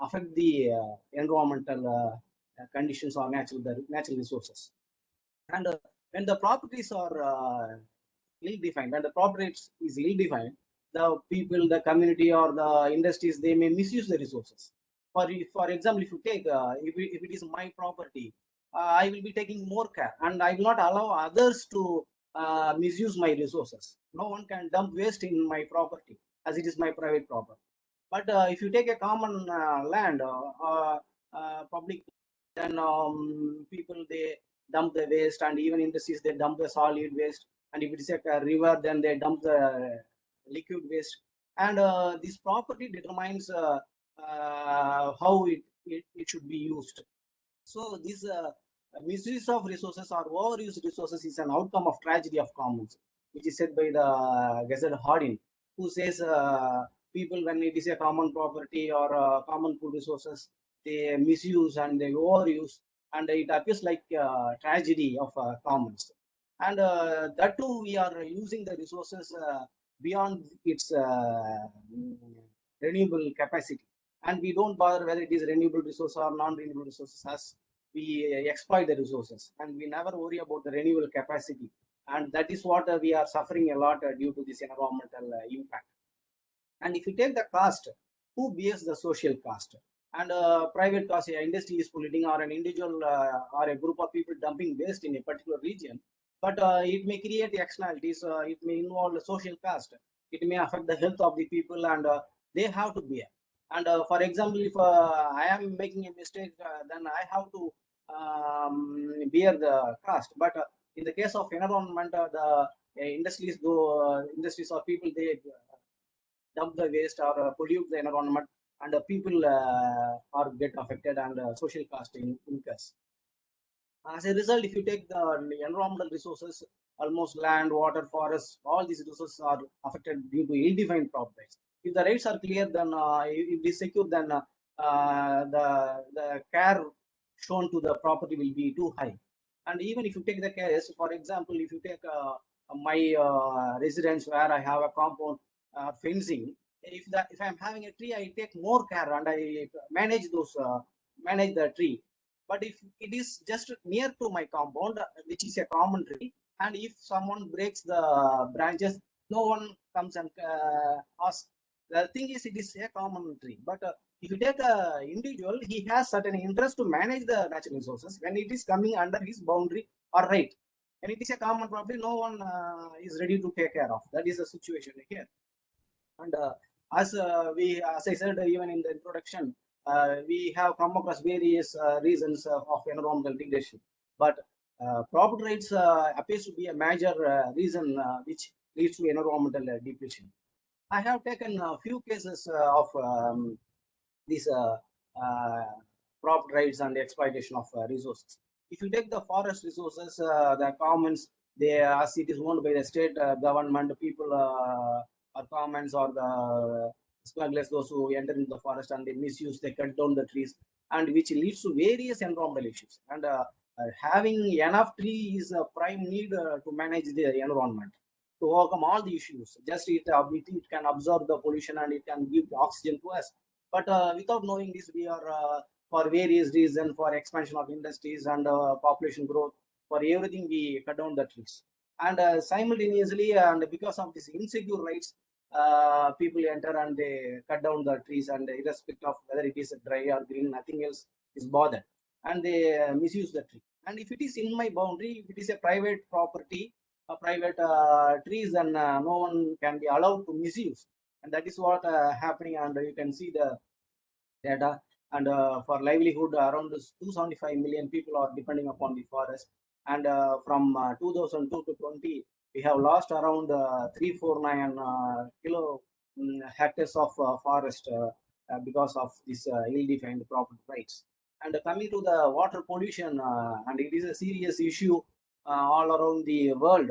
affect the environmental conditions or natural resources. And when the properties are ill-defined, when the property is ill-defined, the people, the community, or the industries, they may misuse the resources. For example, if you take, if it is my property, I will be taking more care, and I will not allow others to misuse my resources. No one can dump waste in my property, as it is my private property. But if you take a common land, public, then people, they dump the waste, and even industries, they dump the solid waste. And if it is a river, then they dump the liquid waste. And this property determines how it should be used. So this misuse of resources or overused resources is an outcome of tragedy of commons, which is said by the Gazette Hardin, who says people, when it is a common property or common pool resources, they misuse and they overuse, and it appears like tragedy of commons. And that too, we are using the resources beyond its renewable capacity, and we don't bother whether it is renewable resource or non-renewable resources, as we exploit the resources, and we never worry about the renewable capacity. And that is what we are suffering a lot due to this environmental impact. And if you take the cost, who bears the social cost? And private cost, industry is polluting, or an individual or a group of people dumping waste in a particular region, but it may create externalities, it may involve the social cost, it may affect the health of the people, and they have to bear. And for example, if I am making a mistake, then I have to bear the cost. But in the case of environment, the industries or people, they dump the waste or pollute the environment, and people are get affected, and social cost incurs. As a result, if you take the environmental resources, almost land, water, forests, all these resources are affected due to ill-defined properties. If the rights are clear, then if it is secure, then the care shown to the property will be too high. And even if you take the case, for example, if you take my residence where I have a compound fencing, if I'm having a tree, I take more care and I manage the tree. But if it is just near to my compound, which is a common tree, and if someone breaks the branches, no one comes and asks. The thing is, it is a common tree. But if you take a individual, he has certain interest to manage the natural resources when it is coming under his boundary or right. And it is a common property, no one is ready to take care of. That is the situation here. And as I said, even in the introduction, we have come across various reasons of environmental degradation. But property rights appears to be a major reason which leads to environmental depletion. I have taken a few cases of these property rights and exploitation of resources. If you take the forest resources, the commons, they as it is owned by the state government, people or commons or the smugglers, those who enter into the forest and they misuse, they cut down the trees, and which leads to various environmental issues. And having enough tree is a prime need to manage the environment, to overcome all the issues. Just it can absorb the pollution and it can give oxygen to us. But without knowing this, we are for various reasons, for expansion of industries and population growth, for everything we cut down the trees. And simultaneously, and because of this insecure rights, people enter and they cut down the trees, and irrespective of whether it is dry or green, nothing else is bothered, and they misuse the tree. And if it is in my boundary, if it is a private property, a private trees, then no one can be allowed to misuse. And that is what happening. And you can see the data. And for livelihood, around 275 million people are depending upon the forest. And from 2002 to 20, we have lost around 349 hectares of forest because of this ill-defined property rights. And coming to the water pollution, and it is a serious issue all around the world.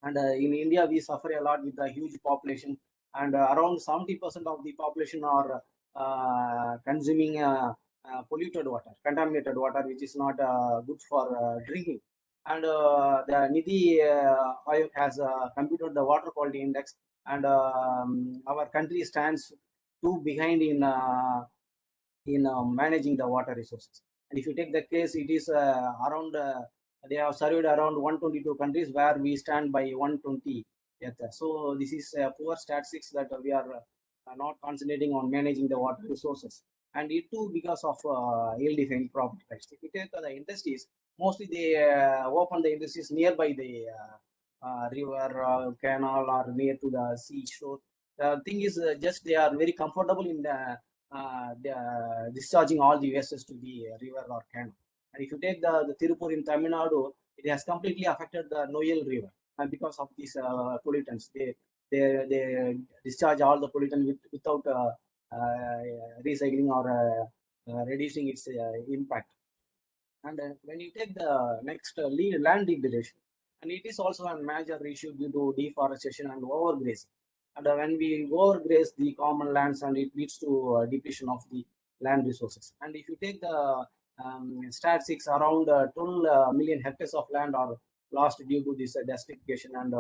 And in India, we suffer a lot with the huge population, and around 70% of the population are consuming polluted water, contaminated water, which is not good for drinking. And the Nidhi Aayog has computed the water quality index, and our country stands too behind in managing the water resources. And if you take the case, it is around they have surveyed around 122 countries where we stand by 120. So this is poor statistics that we are not concentrating on managing the water resources. And it too because of ill-defined property rights. If you take the industries, mostly they open the industries nearby the river, canal, or near to the seashore. The thing is, just they are very comfortable in discharging all the wastes to the river or canal. And if you take the Tirupur in Tamil Nadu, it has completely affected the Noyal River, and because of these pollutants, they discharge all the pollutant without recycling or reducing its impact. And when you take the next land degradation, and it is also a major issue due to deforestation and overgrazing. And when we overgraze the common lands, and it leads to depletion of the land resources. And if you take the statistics, around 12 million hectares of land are lost due to this desertification and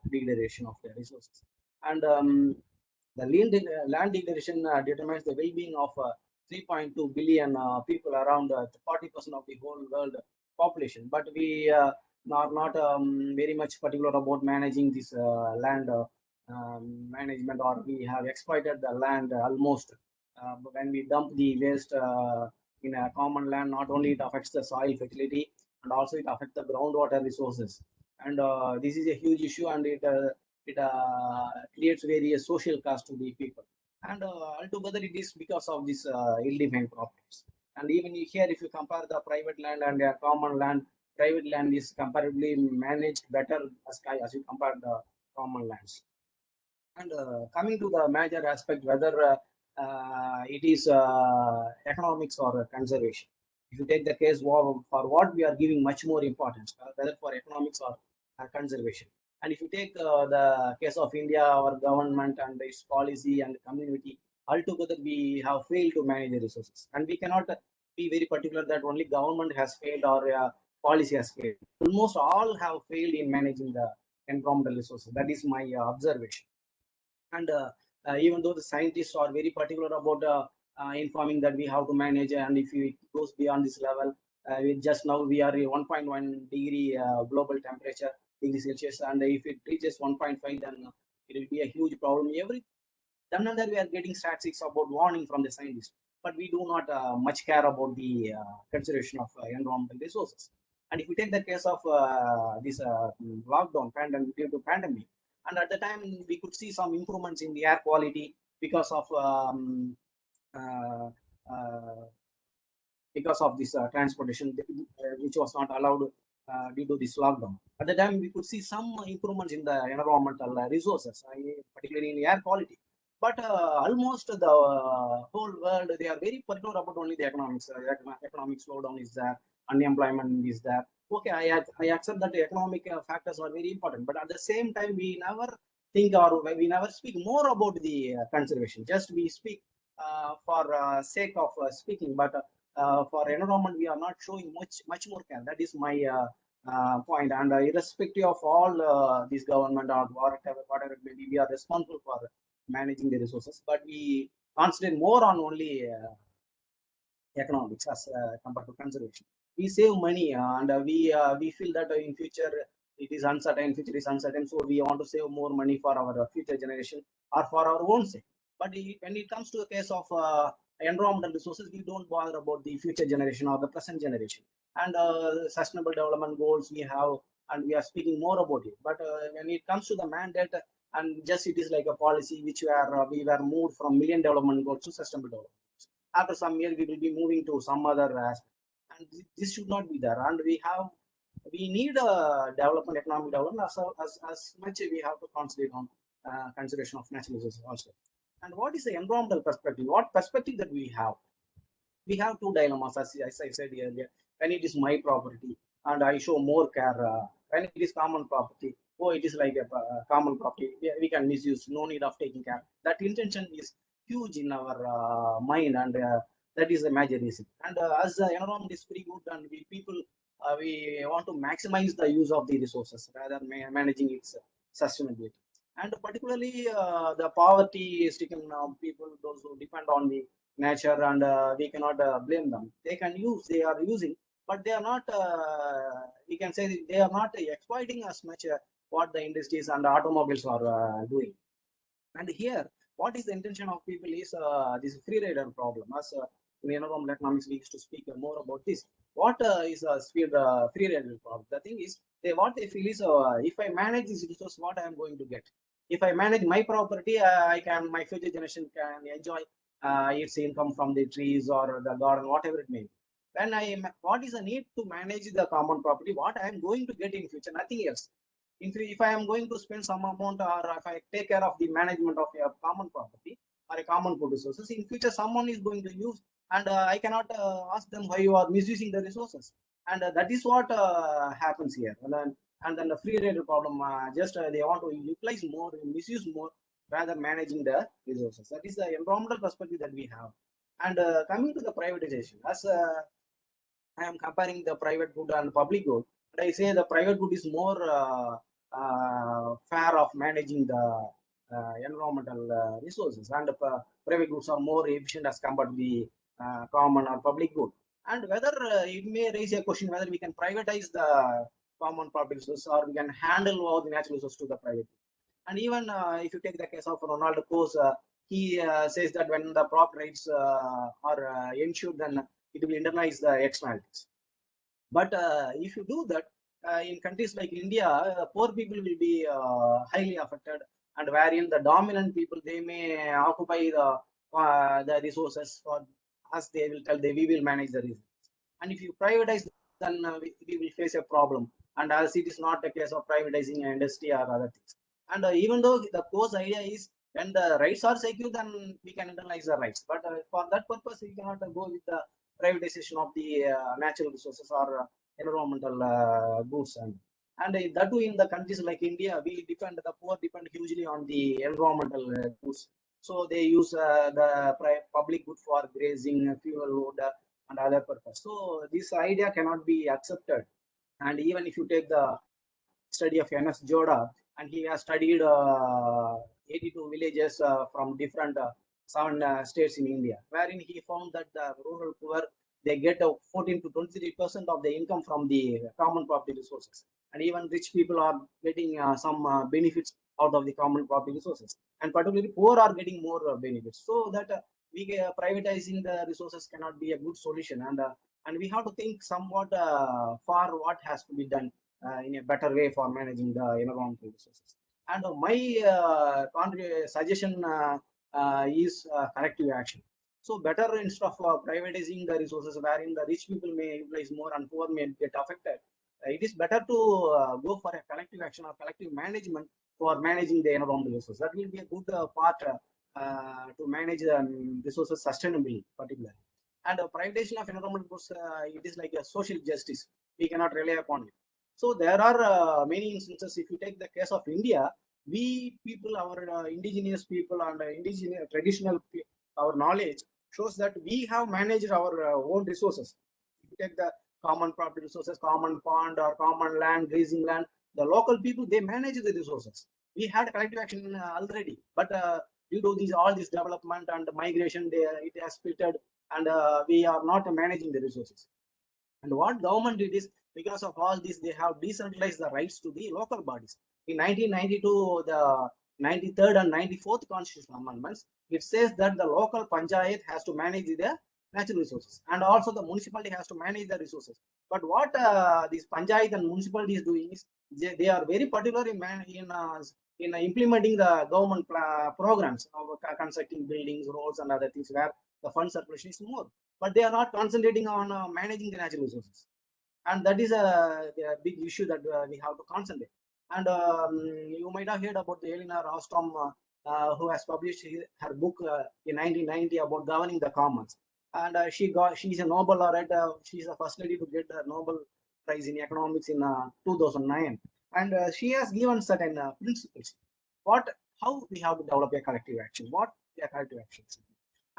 degradation of the resources. And the land degradation determines the well-being of 3.2 billion people, around 40% of the whole world population. But we are not very much particular about managing this land management, or we have exploited the land almost. When we dump the waste in a common land, not only it affects the soil fertility, and also it affects the groundwater resources. And this is a huge issue, and it creates various social costs to the people. And altogether, it is because of this ill-defined properties. And even here, if you compare the private land and common land, private land is comparatively managed better as you compare the common lands. And coming to the major aspect, whether it is economics or conservation. If you take the case for what we are giving much more importance, whether for economics or conservation. And if you take the case of India, our government and its policy and community, altogether we have failed to manage the resources. And we cannot be very particular that only government has failed or policy has failed. Almost all have failed in managing the environmental resources. That is my observation. And even though the scientists are very particular about informing that we have to manage, and if it goes beyond this level, just now we are 1.1 degree global temperature degree Celsius, and if it reaches 1.5, then it will be a huge problem. Then and there we are getting statistics about warning from the scientists, but we do not much care about the consideration of environmental resources. And if we take the case of this lockdown pandemic due to pandemic, and at the time we could see some improvements in the air quality because of uh, uh, this transportation which was not allowed due to this lockdown. At the time, we could see some improvements in the environmental resources, particularly in the air quality. But almost the whole world, they are very particular about only the economics. Economic slowdown is there, unemployment is there. Okay, I accept that the economic factors are very important, but at the same time, we never think or we never speak more about the conservation. Just we speak for sake of speaking, but for environment, we are not showing much more care. That is my point. And irrespective of all this government or whatever it may be, we are responsible for managing the resources, but we concentrate more on only economics as compared to conservation. We save money and we feel that in future it is uncertain, future is uncertain, so we want to save more money for our future generation or for our own sake. But when it comes to the case of environmental resources, we don't bother about the future generation or the present generation. And sustainable development goals we have, and we are speaking more about it. But when it comes to the mandate, and just it is like a policy which we were moved from Millennium Development Goals to sustainable development. After some years, we will be moving to some other aspect, and this should not be there. And we need a development, economic development, as much we have to concentrate on conservation of natural resources also. And what is the environmental perspective? What perspective that we have? We have two dilemmas, as I said earlier. When it is my property and I show more care, when it is common property, oh, it is like a common property, we can misuse, no need of taking care. That intention is huge in our mind, and that is the major reason. And as the environment is pretty good, and we want to maximize the use of the resources rather than managing its sustainability. And particularly the poverty stricken people, those who depend on the nature, and we cannot blame them. They are using, but they are not, we can say they are not exploiting as much what the industries and the automobiles are doing. And here, what is the intention of people is this free rider problem. As in environmental economics, we used to speak more about this. What is a free rider problem? The thing is, what they feel is, if I manage this resource, what I am going to get? If I manage my property, my future generation can enjoy its income from the trees or the garden, whatever it may be. What is the need to manage the common property? What I am going to get in future? Nothing else. If I am going to spend some amount, or if I take care of the management of a common property or a common food resources, in future someone is going to use, and I cannot ask them why you are misusing the resources. And that is what happens here. And then the free rider problem, just they want to utilize more, misuse more, rather managing the resources. That is the environmental perspective that we have. And coming to the privatization, as I am comparing the private good and public good, but I say the private good is more fair of managing the environmental resources, and private goods are more efficient as compared to the common or public good. And whether it may raise a question whether we can privatize the common public resources, or we can handle all the natural resources to the private. And even if you take the case of Ronald Coase, he says that when the prop rights are ensured, then it will internalize the externalities. But if you do that, in countries like India, poor people will be highly affected, and wherein the dominant people, they may occupy the resources, for as they will tell, we will manage the resources. And if you privatize, then we will face a problem. And as it is not a case of privatizing industry or other things. And even though the Coase idea is When the rights are secure, then we can internalize the rights. But for that purpose, we cannot go with the privatization of the natural resources or environmental goods. And that too in the countries like India, the poor depend hugely on the environmental goods. So they use the public good for grazing, fuel wood, and other purpose. So this idea cannot be accepted. And even if you take the study of N.S. Joda, and he has studied 82 villages from different 7 states in India, wherein he found that the rural poor, they get 14 to 23% of the income from the common property resources, and even rich people are getting some benefits out of the common property resources, and particularly poor are getting more benefits. So that privatizing the resources cannot be a good solution, and we have to think somewhat for what has to be done in a better way for managing the environmental resources. And my suggestion is corrective action. So better, instead of privatizing the resources wherein the rich people may utilize more and poor may get affected, it is better to go for a collective action or collective management for managing the environmental resources. That will be a good part to manage resources sustainably, particularly. And privatization of environmental goods, it is like a social justice. We cannot rely upon it. So there are many instances. If you take the case of India, we people, our indigenous people and indigenous traditional, our knowledge shows that we have managed our own resources. If you take the common property resources, common pond or common land, grazing land, the local people, they manage the resources. We had collective action already, but due to all this development and migration, it has splitted, and we are not managing the resources. And what government did is, because of all this, they have decentralized the rights to the local bodies. In 1992, the 93rd and 94th constitutional amendments, it says that the local panchayat has to manage the natural resources, and also the municipality has to manage the resources. But what these panchayat and municipality is doing is, they are very particular in implementing the government programs of constructing buildings, roads, and other things where the fund circulation is more. But they are not concentrating on managing the natural resources, and that is a big issue that we have to concentrate. And you might have heard about the Elinor Ostrom, who has published her book in 1990 about governing the commons. And she's a Nobel laureate. She's the first lady to get the Nobel Prize in economics in 2009, and she has given certain principles. How we have to develop a collective action? What a collective action?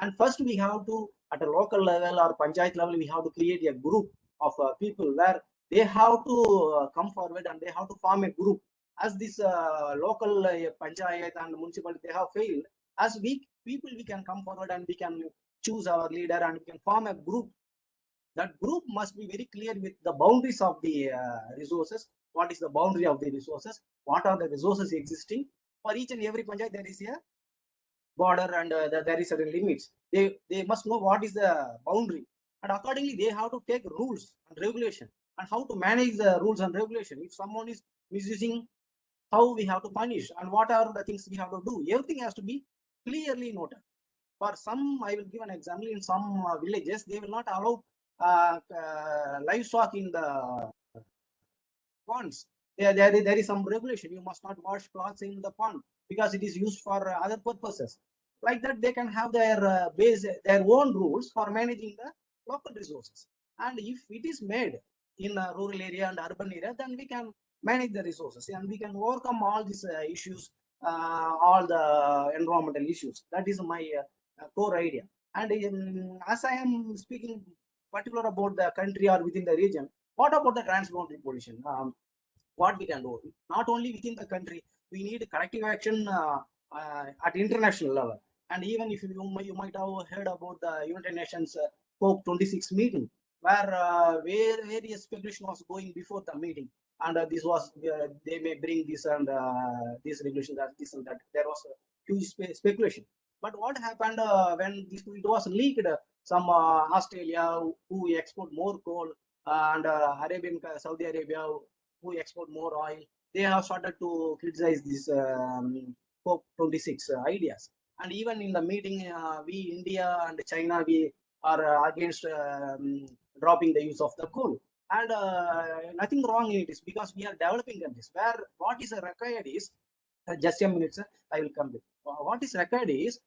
And first, we have to, at a local level or panchayat level, we have to create a group of people where they have to come forward and they have to form a group. As this local panchayat and municipality, they have failed. As people, we can come forward and we can choose our leader and we can form a group. That group must be very clear with the boundaries of the resources. What is the boundary of the resources? What are the resources existing? For each and every panchayat, there is a border, and there is certain limits. They must know what is the boundary, and accordingly they have to take rules and regulation and how to manage the rules and regulation. If someone is misusing, how we have to punish and what are the things we have to do. Everything has to be clearly noted. For some, I will give an example. In some villages, they will not allow livestock in the ponds. There is some regulation. You must not wash clothes in the pond because it is used for other purposes. Like that, they can have their their own rules for managing the local resources. And if it is made in a rural area and urban area, then we can manage the resources and we can overcome all these issues, all the environmental issues. That is my core idea. And as I am speaking particular about the country or within the region, what about the transboundary pollution? What we can do, not only within the country, we need collective action at international level. And even if you might have heard about the United Nations COP26 meeting, where various speculation was going before the meeting, and this was they may bring this and this regulation, that this and that. There was a huge speculation. But what happened when it was leaked? Some Australia, who export more coal, and Saudi Arabia, who export more oil, they have started to criticize this COP26 ideas. And even in the meeting, we, India and China, we are against dropping the use of the coal. And nothing wrong in it is because we are developing countries where what is required is Just a minute, sir. I will come with. What is required is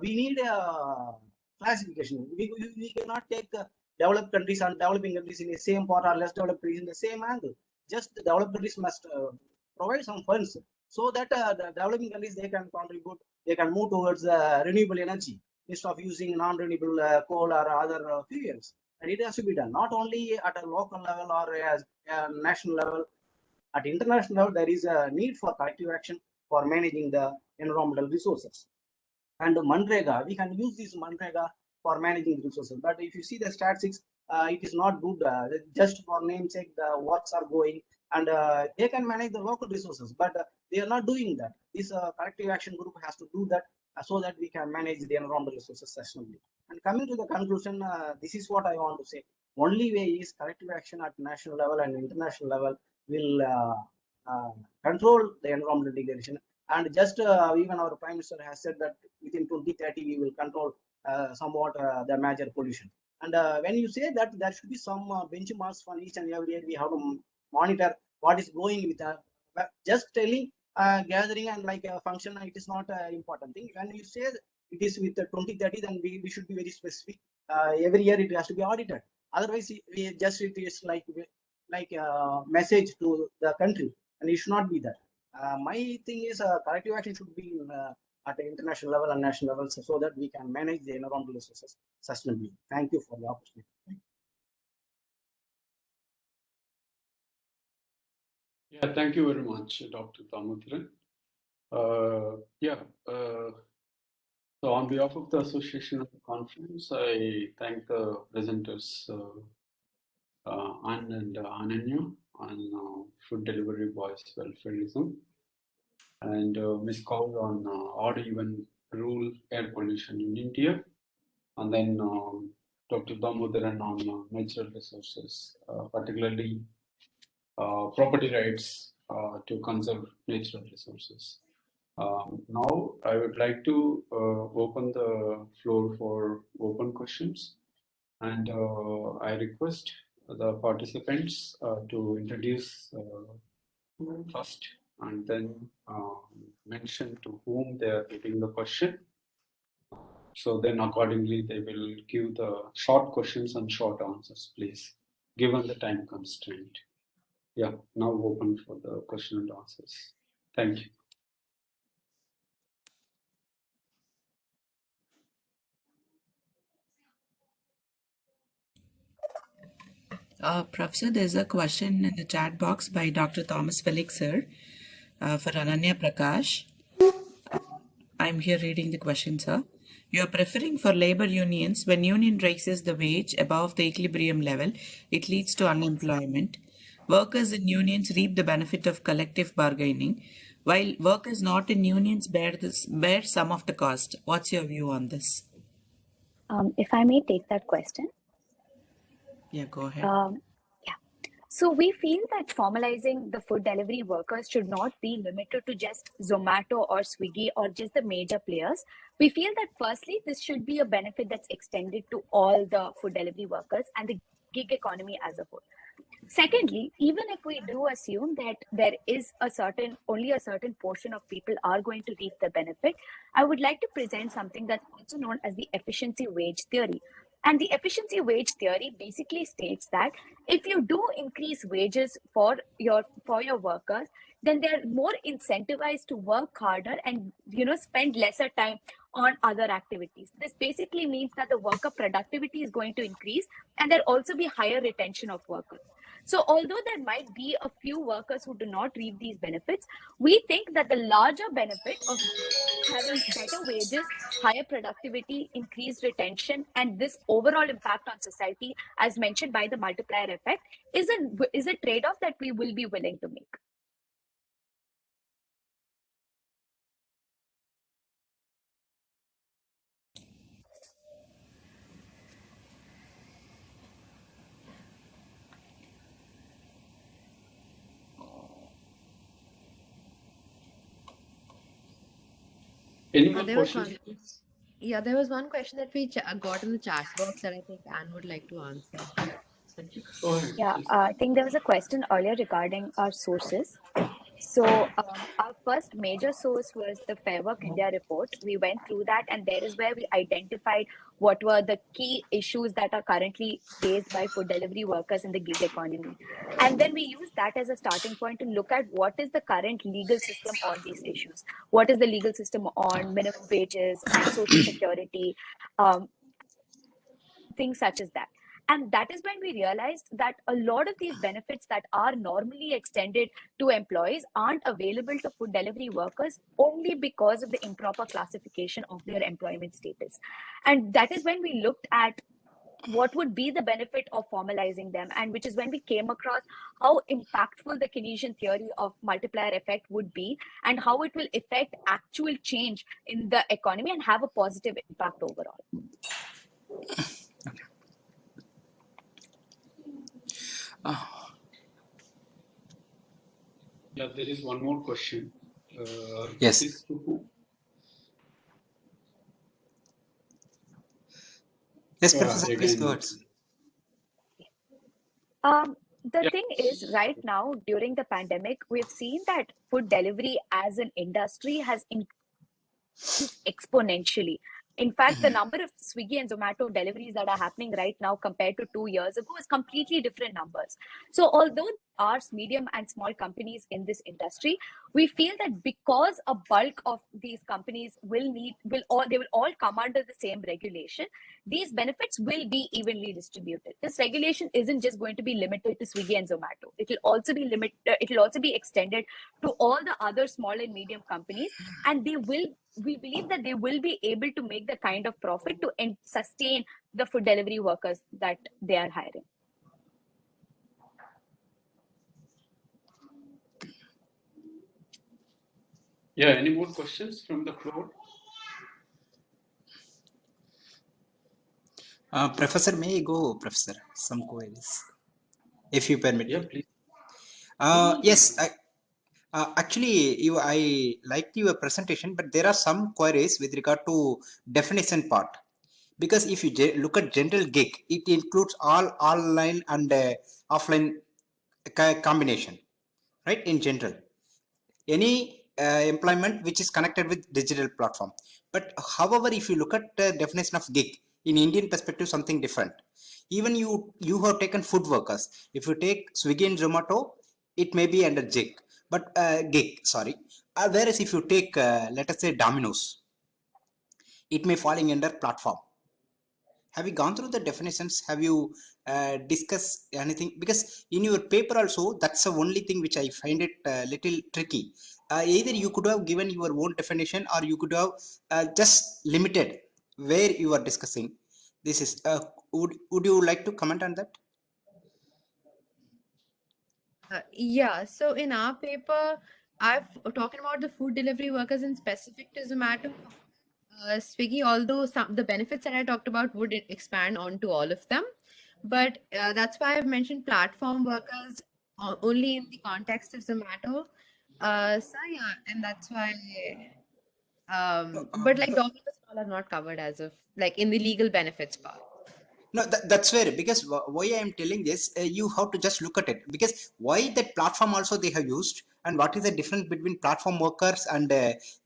we need a classification. We cannot take developed countries and developing countries in the same part or less developed countries in the same angle. Just the developed countries must provide some funds so that the developing countries, they can contribute, they can move towards renewable energy instead of using non-renewable coal or other fuels. And it has to be done not only at a local level or a national level. At international level, there is a need for collective action for managing the environmental resources. And Manrega, we can use this Manrega for managing resources. But if you see the statistics, it is not good. Just for namesake, the works are going, and they can manage the local resources, but they are not doing that. This collective action group has to do that so that we can manage the environmental resources sustainably. And coming to the conclusion, this is what I want to say. Only way is collective action at national level and international level will control the environmental degradation. And just even our Prime Minister has said that within 2030 we will control somewhat the major pollution. And when you say that there should be some benchmarks for each and every year, we have to monitor what is going with just telling gathering and like a function, it is not an important thing. When you say it is with 2030, then we should be very specific. Every year it has to be audited. Otherwise, we just it is like a message to the country, and it should not be that. My thing is collective action should be at the international level and national level so that we can manage the environmental resources sustainably. Thank you for the opportunity. Yeah, thank you very much, Dr. Damodaran. So on behalf of the Association of the Conference, I thank the presenters, Ann and Ananya on food delivery boys welfareism, and Ms. Kaur on odd even rule air pollution in India, and then Dr. Damodaran on natural resources, particularly property rights to conserve natural resources. Now I would like to open the floor for open questions, and I request the participants to introduce first and then mention to whom they are putting the question. So then accordingly they will give the short questions and short answers, please, given the time constraint. Yeah, now open for the question and answers. Thank you. Professor, there's a question in the chat box by Dr. Thomas Felix, sir, for Ananya Prakash. I'm here reading the question, sir. You are preferring for labor unions. When union raises the wage above the equilibrium level, it leads to unemployment. Workers in unions reap the benefit of collective bargaining, while workers not in unions bear some of the cost. What's your view on this? If I may take that question. Yeah, go ahead. So we feel that formalizing the food delivery workers should not be limited to just Zomato or Swiggy or just the major players. We feel that firstly, this should be a benefit that's extended to all the food delivery workers and the gig economy as a whole. Secondly, even if we do assume that there is only a certain portion of people are going to reap the benefit, I would like to present something that's also known as the efficiency wage theory. And the efficiency wage theory basically states that if you do increase wages for your workers, then they're more incentivized to work harder and spend lesser time on other activities. This basically means that the worker productivity is going to increase and there'll also be higher retention of workers. So although there might be a few workers who do not reap these benefits, we think that the larger benefit of having better wages, higher productivity, increased retention, and this overall impact on society, as mentioned by the multiplier effect, is a trade-off that we will be willing to make. Any more There was questions? one. Yeah, there was one question that we got in the chat box that I think Anne would like to answer. Thank you. Go ahead, Yeah, please. I think there was a question earlier regarding our sources. So, our first major source was the Fair Work India report. We went through that, and there is where we identified what were the key issues that are currently faced by food delivery workers in the gig economy. And then we used that as a starting point to look at what is the current legal system on these issues. What is the legal system on minimum wages and social security, um, things such as that. And that is when we realized that a lot of these benefits that are normally extended to employees aren't available to food delivery workers only because of the improper classification of their employment status. And that is when we looked at what would be the benefit of formalizing them, and which is when we came across how impactful the Keynesian theory of multiplier effect would be, and how it will affect actual change in the economy and have a positive impact overall. Yeah, there is one more question. Yes. This is to who? Yes, Professor, please again. go ahead. The Yeah. thing is, right now during the pandemic, we've seen that food delivery as an industry has increased exponentially. In fact, the number of Swiggy and Zomato deliveries that are happening right now compared to 2 years ago is completely different numbers. So, although there are medium and small companies in this industry, we feel that because a bulk of these companies will all come under the same regulation, these benefits will be evenly distributed. This regulation isn't just going to be limited to Swiggy and Zomato. It will also be extended to all the other small and medium companies, and we believe that they will be able to make the kind of profit to sustain the food delivery workers that they are hiring. Yeah, any more questions from the floor? Professor, may I go, Professor? Some queries, if you permit. Yeah, please. Yes, actually, I liked your presentation, but there are some queries with regard to definition part. Because if you look at general gig, it includes all online and offline combination, right? In general, any employment which is connected with digital platform. But however, if you look at the definition of gig in Indian perspective, something different. Even you have taken food workers. If you take Swiggy and Zomato, it may be under gig, but gig, sorry. Whereas if you take let us say Domino's, it may falling under platform. Have you gone through the definitions? Have you discussed anything? Because in your paper also, that's the only thing which I find it a little tricky. Either you could have given your own definition, or you could have just limited where you are discussing. This is. Would you like to comment on that? Yeah, so in our paper, I've talking about the food delivery workers in specific to Zomato, Swiggy, although the benefits that I talked about would expand onto all of them. But that's why I've mentioned platform workers only in the context of Zomato. So yeah, and that's why, but like Domino's and all are not covered as of like in the legal benefits part. No, that's fair, because why I am telling this, you have to just look at it, because why that platform also they have used, and what is the difference between platform workers and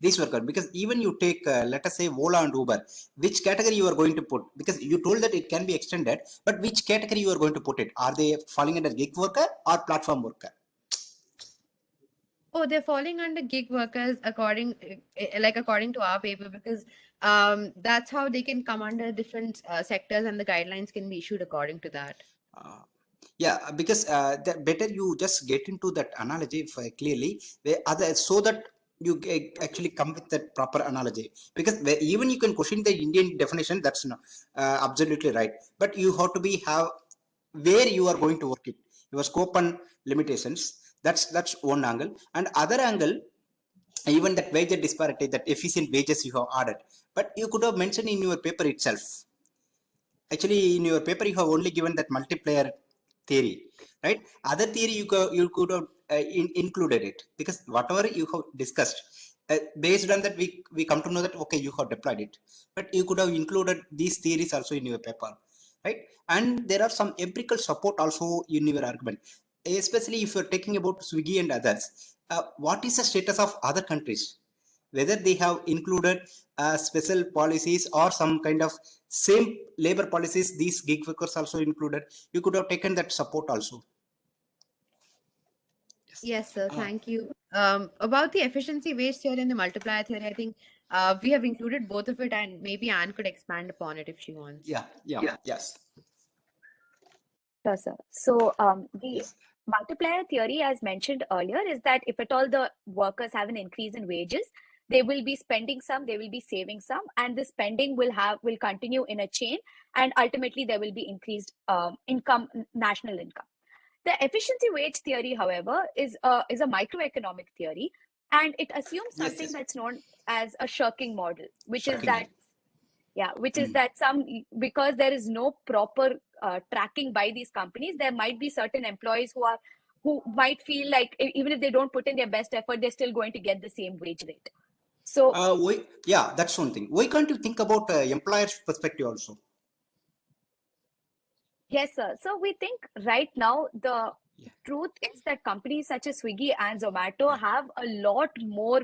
these workers? Because even you take, let us say, Ola and Uber, which category you are going to put? Because you told that it can be extended, but which category you are going to put it? Are they falling under gig worker or platform worker? Oh, they're falling under gig workers according to our paper, because that's how they can come under different sectors, and the guidelines can be issued according to that. Yeah, because better you just get into that analogy clearly, so that you actually come with that proper analogy. Because even you can question the Indian definition, that's not absolutely right. But you have to have where you are going to work it, your scope and limitations. That's one angle, and other angle, even that wage disparity, that efficient wages you have added, but you could have mentioned in your paper itself. Actually, in your paper, you have only given that multiplier theory, right? Other theory you could have included it, because whatever you have discussed, based on that we come to know that okay, you have deployed it, but you could have included these theories also in your paper, right? And there are some empirical support also in your argument, especially if you're taking about Swiggy and others. what is the status of other countries? Whether they have included special policies or some kind of same labor policies, these gig workers also included. You could have taken that support also. Yes, sir. Uh, Thank you. About the efficiency wage theory and the multiplier theory, I think we have included both of it, and maybe Anne could expand upon it if she wants. yes. Sure, sir. So the Yes. multiplier theory, as mentioned earlier, is that if at all the workers have an increase in wages, they will be spending some, they will be saving some, and the spending will continue in a chain, and ultimately there will be increased national income. The efficiency wage theory, however, is a microeconomic theory, and it assumes something Yes. that's known as a shirking model, which is Shocking. that because there is no proper tracking by these companies, there might be certain employees who might feel like even if they don't put in their best effort, they're still going to get the same wage rate. So That's one thing. Why can't you think about employer's perspective also? yes, sir. So we think right now the Yeah. truth is that companies such as Swiggy and Zomato have a lot more,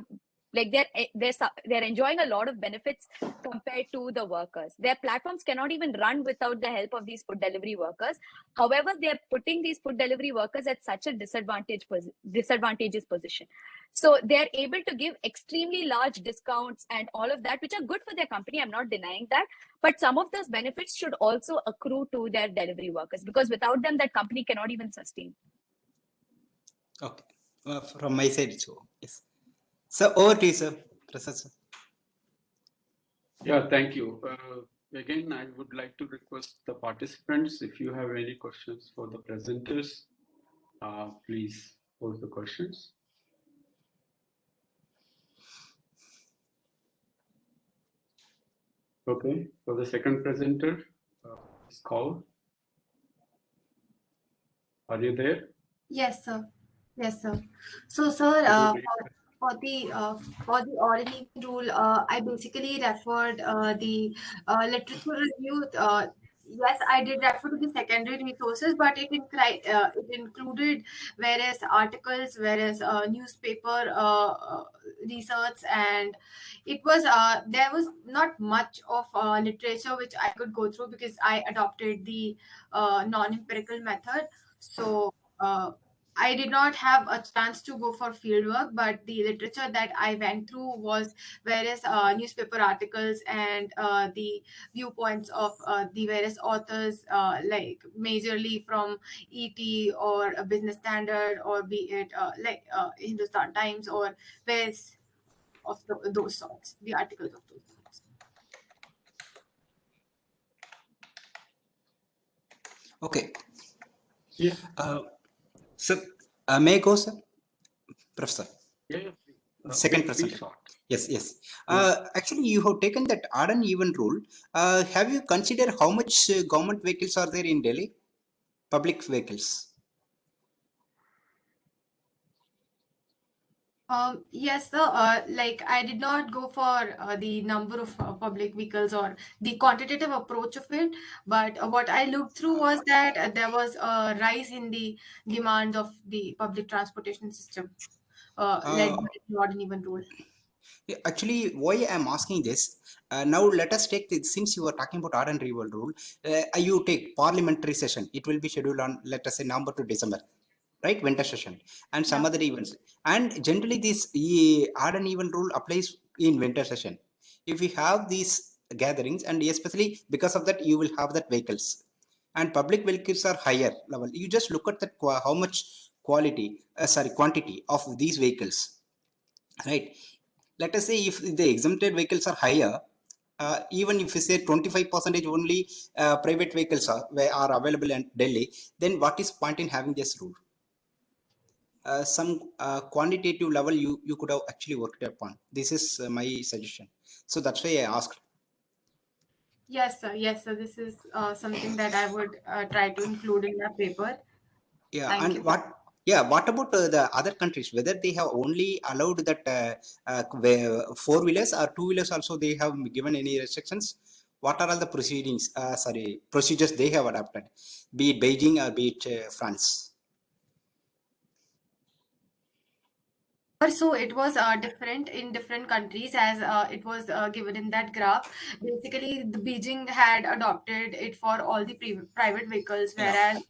like they're enjoying a lot of benefits compared to the workers. Their platforms cannot even run without the help of these food delivery workers. However, they're putting these food delivery workers at such a disadvantageous position. So they're able to give extremely large discounts and all of that, which are good for their company. I'm not denying that. But some of those benefits should also accrue to their delivery workers, because without them, that company cannot even sustain. Okay. From my side, so yes. So over to you, sir. Prasad, sir. Yeah, thank you. Again, I would like to request the participants, if you have any questions for the presenters, please pose the questions. Okay, for the second presenter, Ms. Kaur. Are you there? Yes, sir. Yes, sir. So, sir, Could you read? for the ordinary rule, I basically referred the literature review. Yes, I did refer to the secondary resources, but it included various articles, various newspaper research, and there was not much of literature which I could go through because I adopted the non-empirical method. So. I did not have a chance to go for fieldwork, but the literature that I went through was various newspaper articles and the viewpoints of the various authors, like majorly from ET or a Business Standard, or be it Hindustan Times or various of those sorts, the articles of those sorts. Okay. Yeah. So may I go, sir? Professor. Yeah. Second Be presenter. short. Yes. Yeah. Actually, you have taken that odd and even rule. Have you considered how much government vehicles are there in Delhi? Public vehicles. Yes, sir. Like I did not go for the number of public vehicles or the quantitative approach of it, but what I looked through was that there was a rise in the demand of the public transportation system, led Uh, by the odd and even rule. Actually, why I'm asking this, now let us take this, since you are talking about odd and rival rule, you take parliamentary session. It will be scheduled on, let us say, November to December, right? Winter session and some Yeah. other events. And generally, this odd and even rule applies in winter session. If you have these gatherings, and especially because of that, you will have that vehicles. And public vehicles are higher level. You just look at that how much quantity of these vehicles, right? Let us say if the exempted vehicles are higher, even if you say 25% only private vehicles are available in Delhi, then what is point in having this rule? Some quantitative level you could have actually worked upon. This is my suggestion. So that's why I asked. Yes, sir. Yes, sir. This is something that I would try to include in my paper. Yeah, Thank and you. what about the other countries? Whether they have only allowed that four wheelers or two wheelers also they have given any restrictions? What are all the procedures they have adopted, be it Beijing or be it France? So it was different in different countries as it was given in that graph. Basically, the Beijing had adopted it for all the private vehicles, Yeah. whereas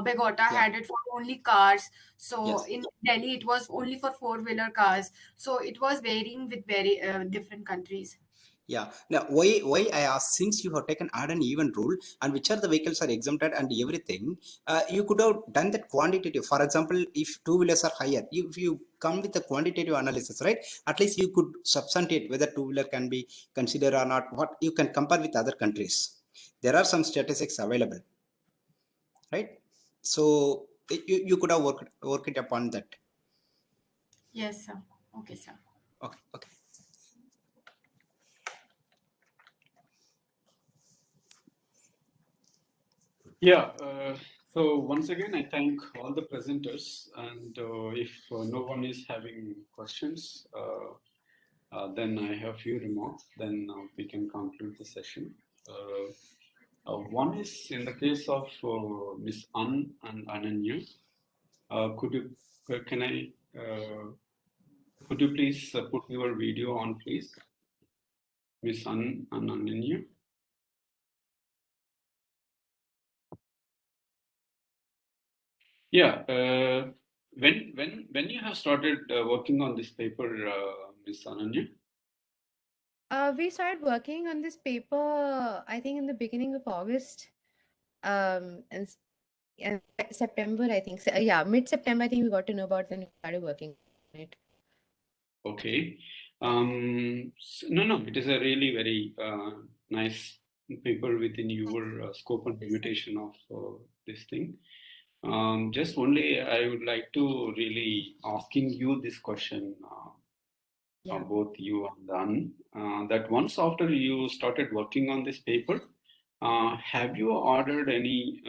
Bogota Yeah. had it for only cars. So Yes. in Delhi, it was only for four-wheeler cars. So it was varying with very different countries. Yeah. Now, why I ask, since you have taken odd and even rule and which are the vehicles are exempted and everything, you could have done that quantitative. For example, if two-wheelers are higher, if you come with a quantitative analysis, right? At least you could substantiate whether two-wheeler can be considered or not. What you can compare with other countries. There are some statistics available, right? So you could have worked it upon that. Yes, sir. Okay, sir. Okay. Okay. Yeah, so once again, I thank all the presenters, and if no one is having questions, then I have few remarks, then we can conclude the session. One is in the case of Miss An and Ananya. Could you please put your video on, please, Miss An and Ananya? Yeah, when you have started working on this paper, Miss Ananya? We started working on this paper, I think, in the beginning of August, and September, I think. So, yeah, mid-September, I think we got to know about it and we started working on it. Okay. No, it is a really very nice paper within your scope and limitation of this thing. Just only I would like to really asking you this question, Yeah. both you and Dan, that once after you started working on this paper, have you ordered any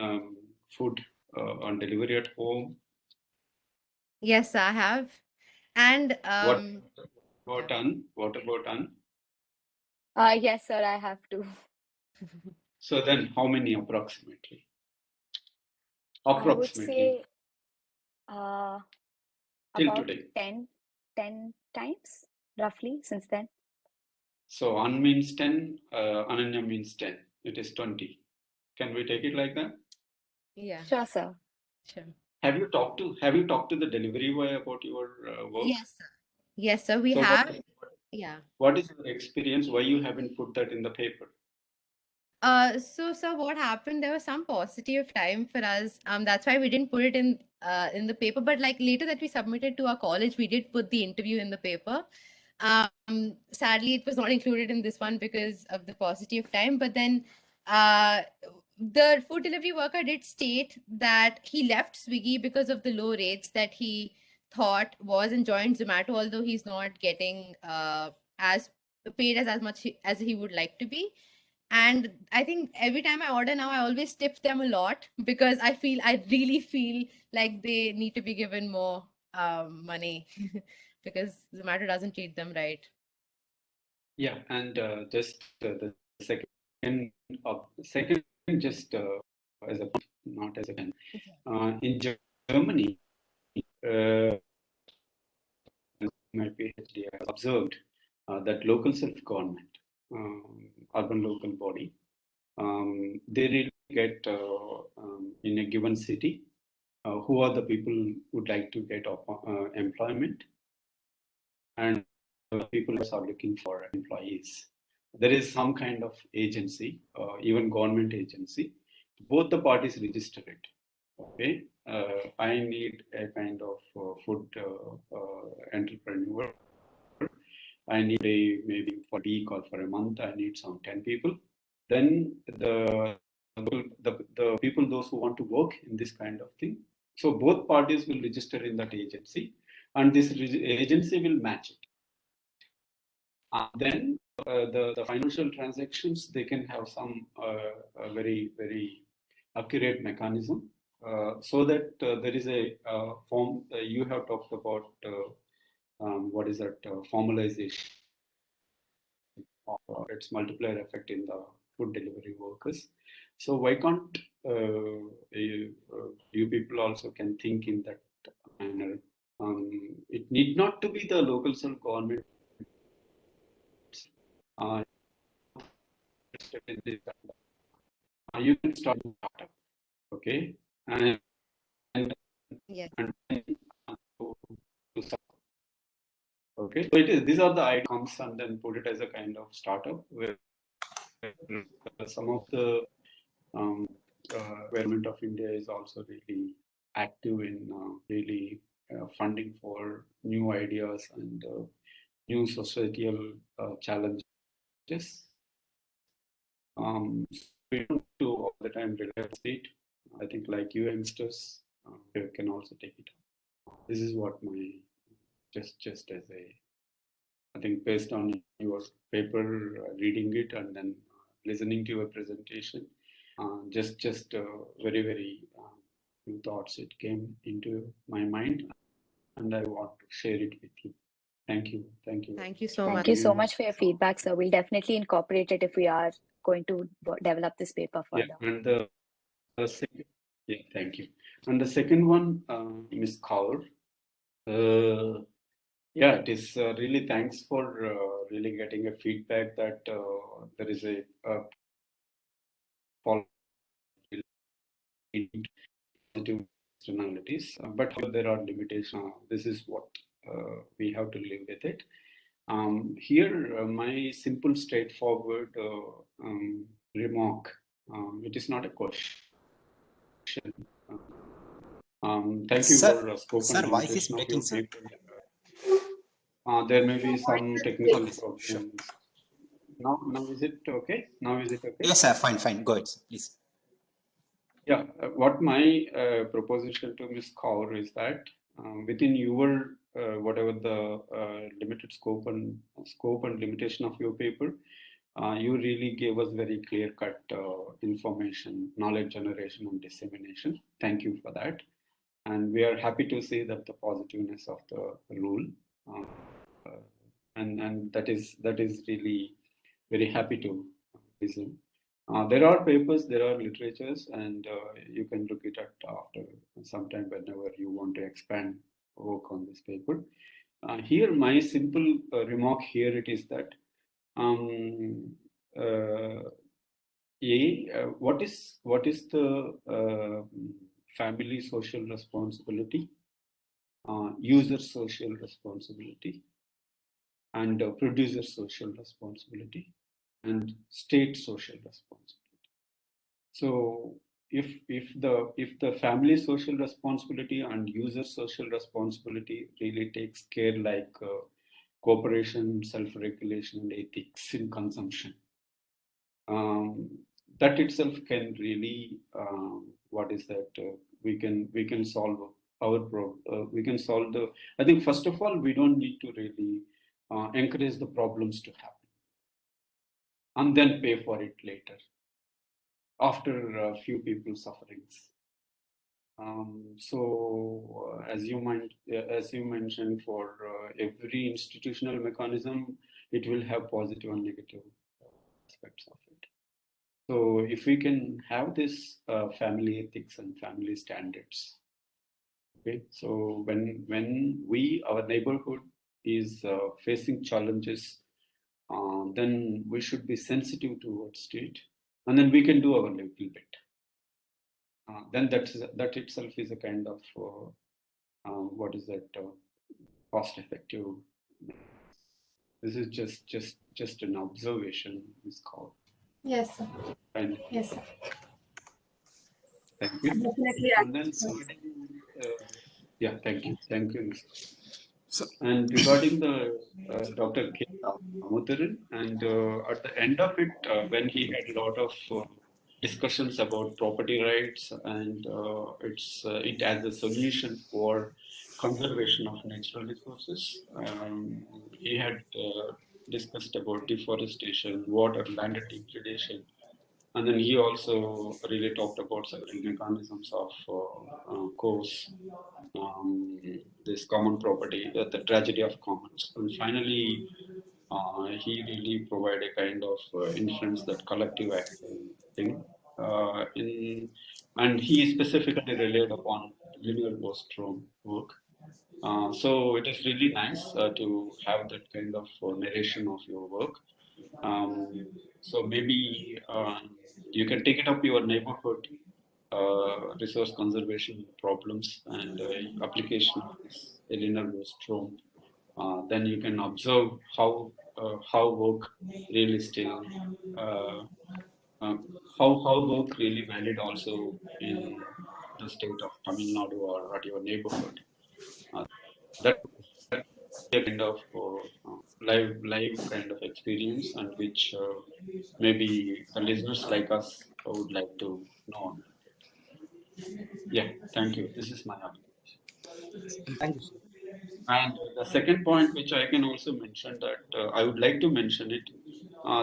food on delivery at home? Yes, I have. And What about An? What about An? Yes, sir, I have to. So then, how many approximately? I would Approximately say till about today. 10 times roughly since then. So An means 10, Ananya means 10. It is 20. Can we take it like that? yeah, Sure, sir. sure. Have you talked to the delivery boy about your work? Yes, sir. Yes, sir, we So have. Yeah. what is your experience? Why you haven't put that in the paper? So sir, what happened? There was some positive time for us. That's why we didn't put it in the paper. But like later that we submitted to our college, we did put the interview in the paper. Sadly, it was not included in this one because of the positive time. But then, the food delivery worker did state that he left Swiggy because of the low rates that he thought was and joined Zomato, although he's not getting as paid as much as he would like to be. And I think every time I order now, I always tip them a lot because I really feel like they need to be given more money because Zomato doesn't treat them right. Yeah, and just the second, second just as a not as a in Germany, my PhD has observed that local self-government, urban local body, they really get in a given city who are the people who would like to get employment, and people are looking for employees. There is some kind of agency, even government agency. Both the parties register it. Okay, I need a kind of food entrepreneur. I need maybe for a week or for a month. I need some 10 people. Then the people, those who want to work in this kind of thing. So both parties will register in that agency, and this agency will match it. And then the financial transactions, they can have some very, very accurate mechanism so that there is a form. You have talked about what is that formalization of its multiplier effect in the food delivery workers. So why can't you people also can think in that manner It need not to be the local self-government. You can start a startup, okay, and Yes. okay. So it is. These are the items, and then put it as a kind of startup where some of the government of India is also really active in really funding for new ideas and new societal challenges. We don't do all the time rely on state. I think like you youngsters can also take it up. This is what my just as a I think based on your paper, reading it and then listening to your presentation, just very few thoughts it came into my mind, and I want to share it with you. Thank you. Thank you so Thank much. you so much for your feedback, sir. We'll definitely incorporate it if we are going to develop this paper further. Yeah, and the second, yeah, thank you. And the second one, Ms. Kaur. Yeah, it is really thanks for really getting a feedback that there is a positive externalities, but there are limitations. This is what we have to live with it. Here, my simple, straightforward remark. It is not a question. Thank you Sir, for scope sir, and voice is limitation of breaking, your sir. paper. There may be some technical Okay, sure. problems. Now is it okay? Now is it okay? Yes, sir. Fine. Go ahead, sir, please. Yeah, what my proposition to Ms. Kaur is that within your whatever the limited scope and limitation of your paper, you really gave us very clear-cut information, knowledge generation and dissemination. Thank you for that, and we are happy to see that the positiveness of the rule, and that is really very happy to listen. There are papers, there are literatures, and you can look it at after sometime whenever you want to expand work on this paper. Here, my simple remark here it is that what is the family social responsibility, user social responsibility, and producer social responsibility, and state social responsibility. So if the family social responsibility and user social responsibility really takes care like cooperation, self-regulation, and ethics in consumption, that itself can really what is that we can solve our we can solve the. I think first of all we don't need to really encourage the problems to happen and then pay for it later after a few people's sufferings. So as you mentioned, for every institutional mechanism, it will have positive and negative aspects of it. So if we can have this family ethics and family standards, okay. So when our neighborhood is facing challenges, then we should be sensitive towards it, and then we can do our little bit. Then that itself is a kind of what is that cost effective. This is just an observation, Ms. Kaur. Yes, sir. And Yes, sir. thank you. Definitely. And then yeah, thank you, Ms. And regarding the Dr. K. Damodaran, and at the end of it, when he had a lot of discussions about property rights and it as a solution for conservation of natural resources, he had discussed about deforestation, water, land degradation, and then he also really talked about several mechanisms of course, this common property, the tragedy of commons. And finally, he really provided a kind of inference that collective action thing. And he specifically relied upon Linear Bostrom work. So it is really nice to have that kind of narration of your work. So maybe you can take it up your neighborhood resource conservation problems and application of this Eleanor Ostrom. Then you can observe how work really still uh, um, how work really valid also in the state of Tamil Nadu or at your neighborhood. Uh, that a kind of live kind of experience and which maybe the listeners like us would like to know. Yeah, thank you. This is my application. Thank you, sir. And the second point, which I can also mention that I would like to mention it,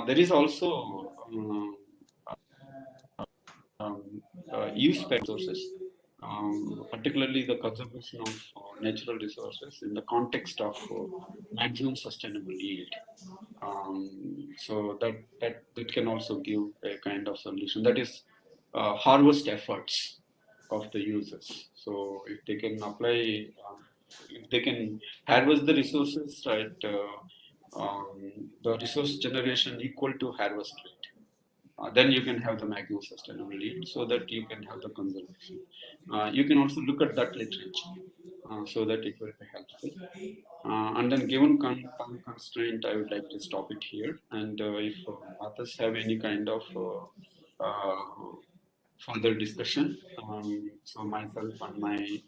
there is also use resources, particularly the conservation of natural resources in the context of maximum sustainable yield. So that can also give a kind of solution. That is harvest efforts of the users. So if they can apply, if they can harvest the resources, right, the resource generation equal to harvest rate. Then you can have the maximum sustainable yield so that you can have the conservation. You can also look at that literature so that it will be helpful. And then given constraint, I would like to stop it here. And if others have any kind of further discussion, so myself and my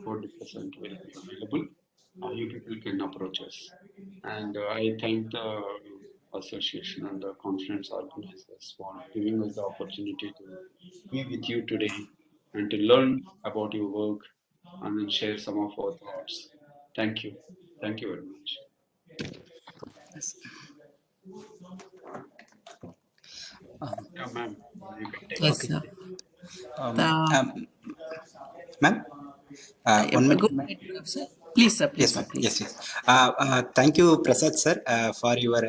co-discussant will be available. You people can approach us. And I thank the association and the conference organizers for giving us the opportunity to be with you today and to learn about your work and then share some of our thoughts. Thank you. Thank you very much. Yeah, ma'am, you can take Yes, it. Okay. sir. Um, The, Ma'am, yeah, 1 minute. go ahead, Professor. Please, sir. Please, Yes, sir. ma'am. Please. Yes, yes. Thank you, Prasad sir, for your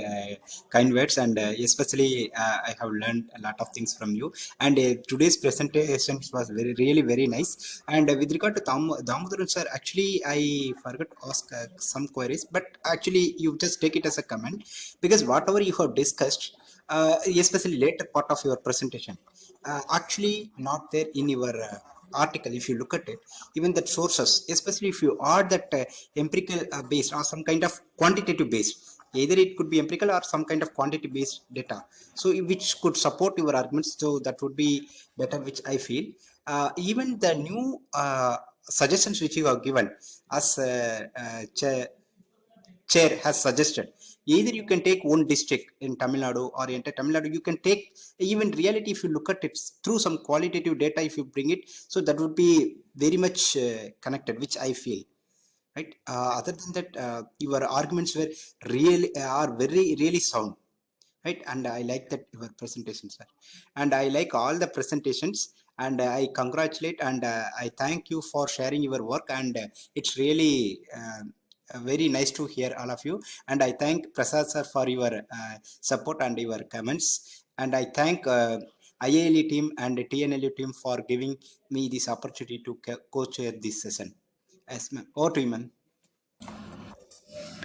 kind words, and especially I have learned a lot of things from you. And today's presentation was really, very nice. And with regard to Damodaran sir, actually I forgot to ask some queries, but actually you just take it as a comment because whatever you have discussed, especially later part of your presentation, actually not there in your article. If you look at it, even that sources, especially if you add that empirical based or some kind of quantitative based, either it could be empirical or some kind of quantity based data, so which could support your arguments, so that would be better, which I feel. Even the new suggestions which you have given as chair has suggested, either you can take one district in Tamil Nadu or enter Tamil Nadu, you can take even reality. If you look at it through some qualitative data, if you bring it, so that would be very much connected, which I feel, right? Other than that, your arguments were really are very really sound, right? And I like that your presentations, sir, and I like all the presentations, and I congratulate and I thank you for sharing your work, and it's really very nice to hear all of you. And I thank Prasad sir for your support and your comments, and I thank IALE team and TNLU team for giving me this opportunity to co-chair this session. Yes, ma'am. Over to you, ma'am.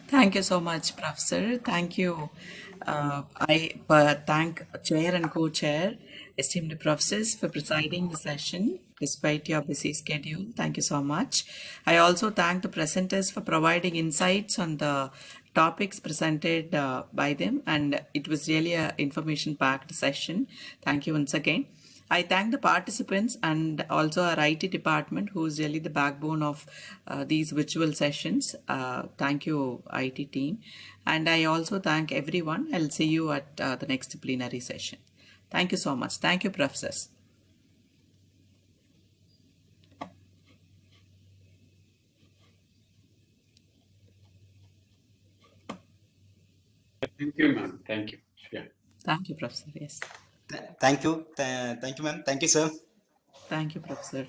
Thank you so much, Professor. Thank you. I thank Chair and Co-Chair, esteemed professors, for presiding the session despite your busy schedule. Thank you so much. I also thank the presenters for providing insights on the topics presented by them, and it was really a information-packed session. Thank you once again. I thank the participants and also our IT department, who is really the backbone of these virtual sessions. Thank you, IT team. And I also thank everyone. I'll see you at the next plenary session. Thank you so much. Thank you, professors. Thank you, ma'am. Thank you. Yeah. Thank you, professor. Yes. Thank you. Thank you, ma'am. Thank you, sir. Thank you, professor.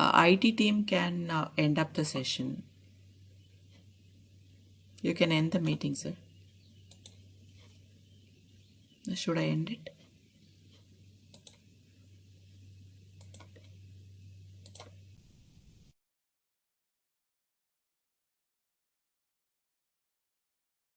IT team can end up the session. You can end the meeting, sir. Should I end it?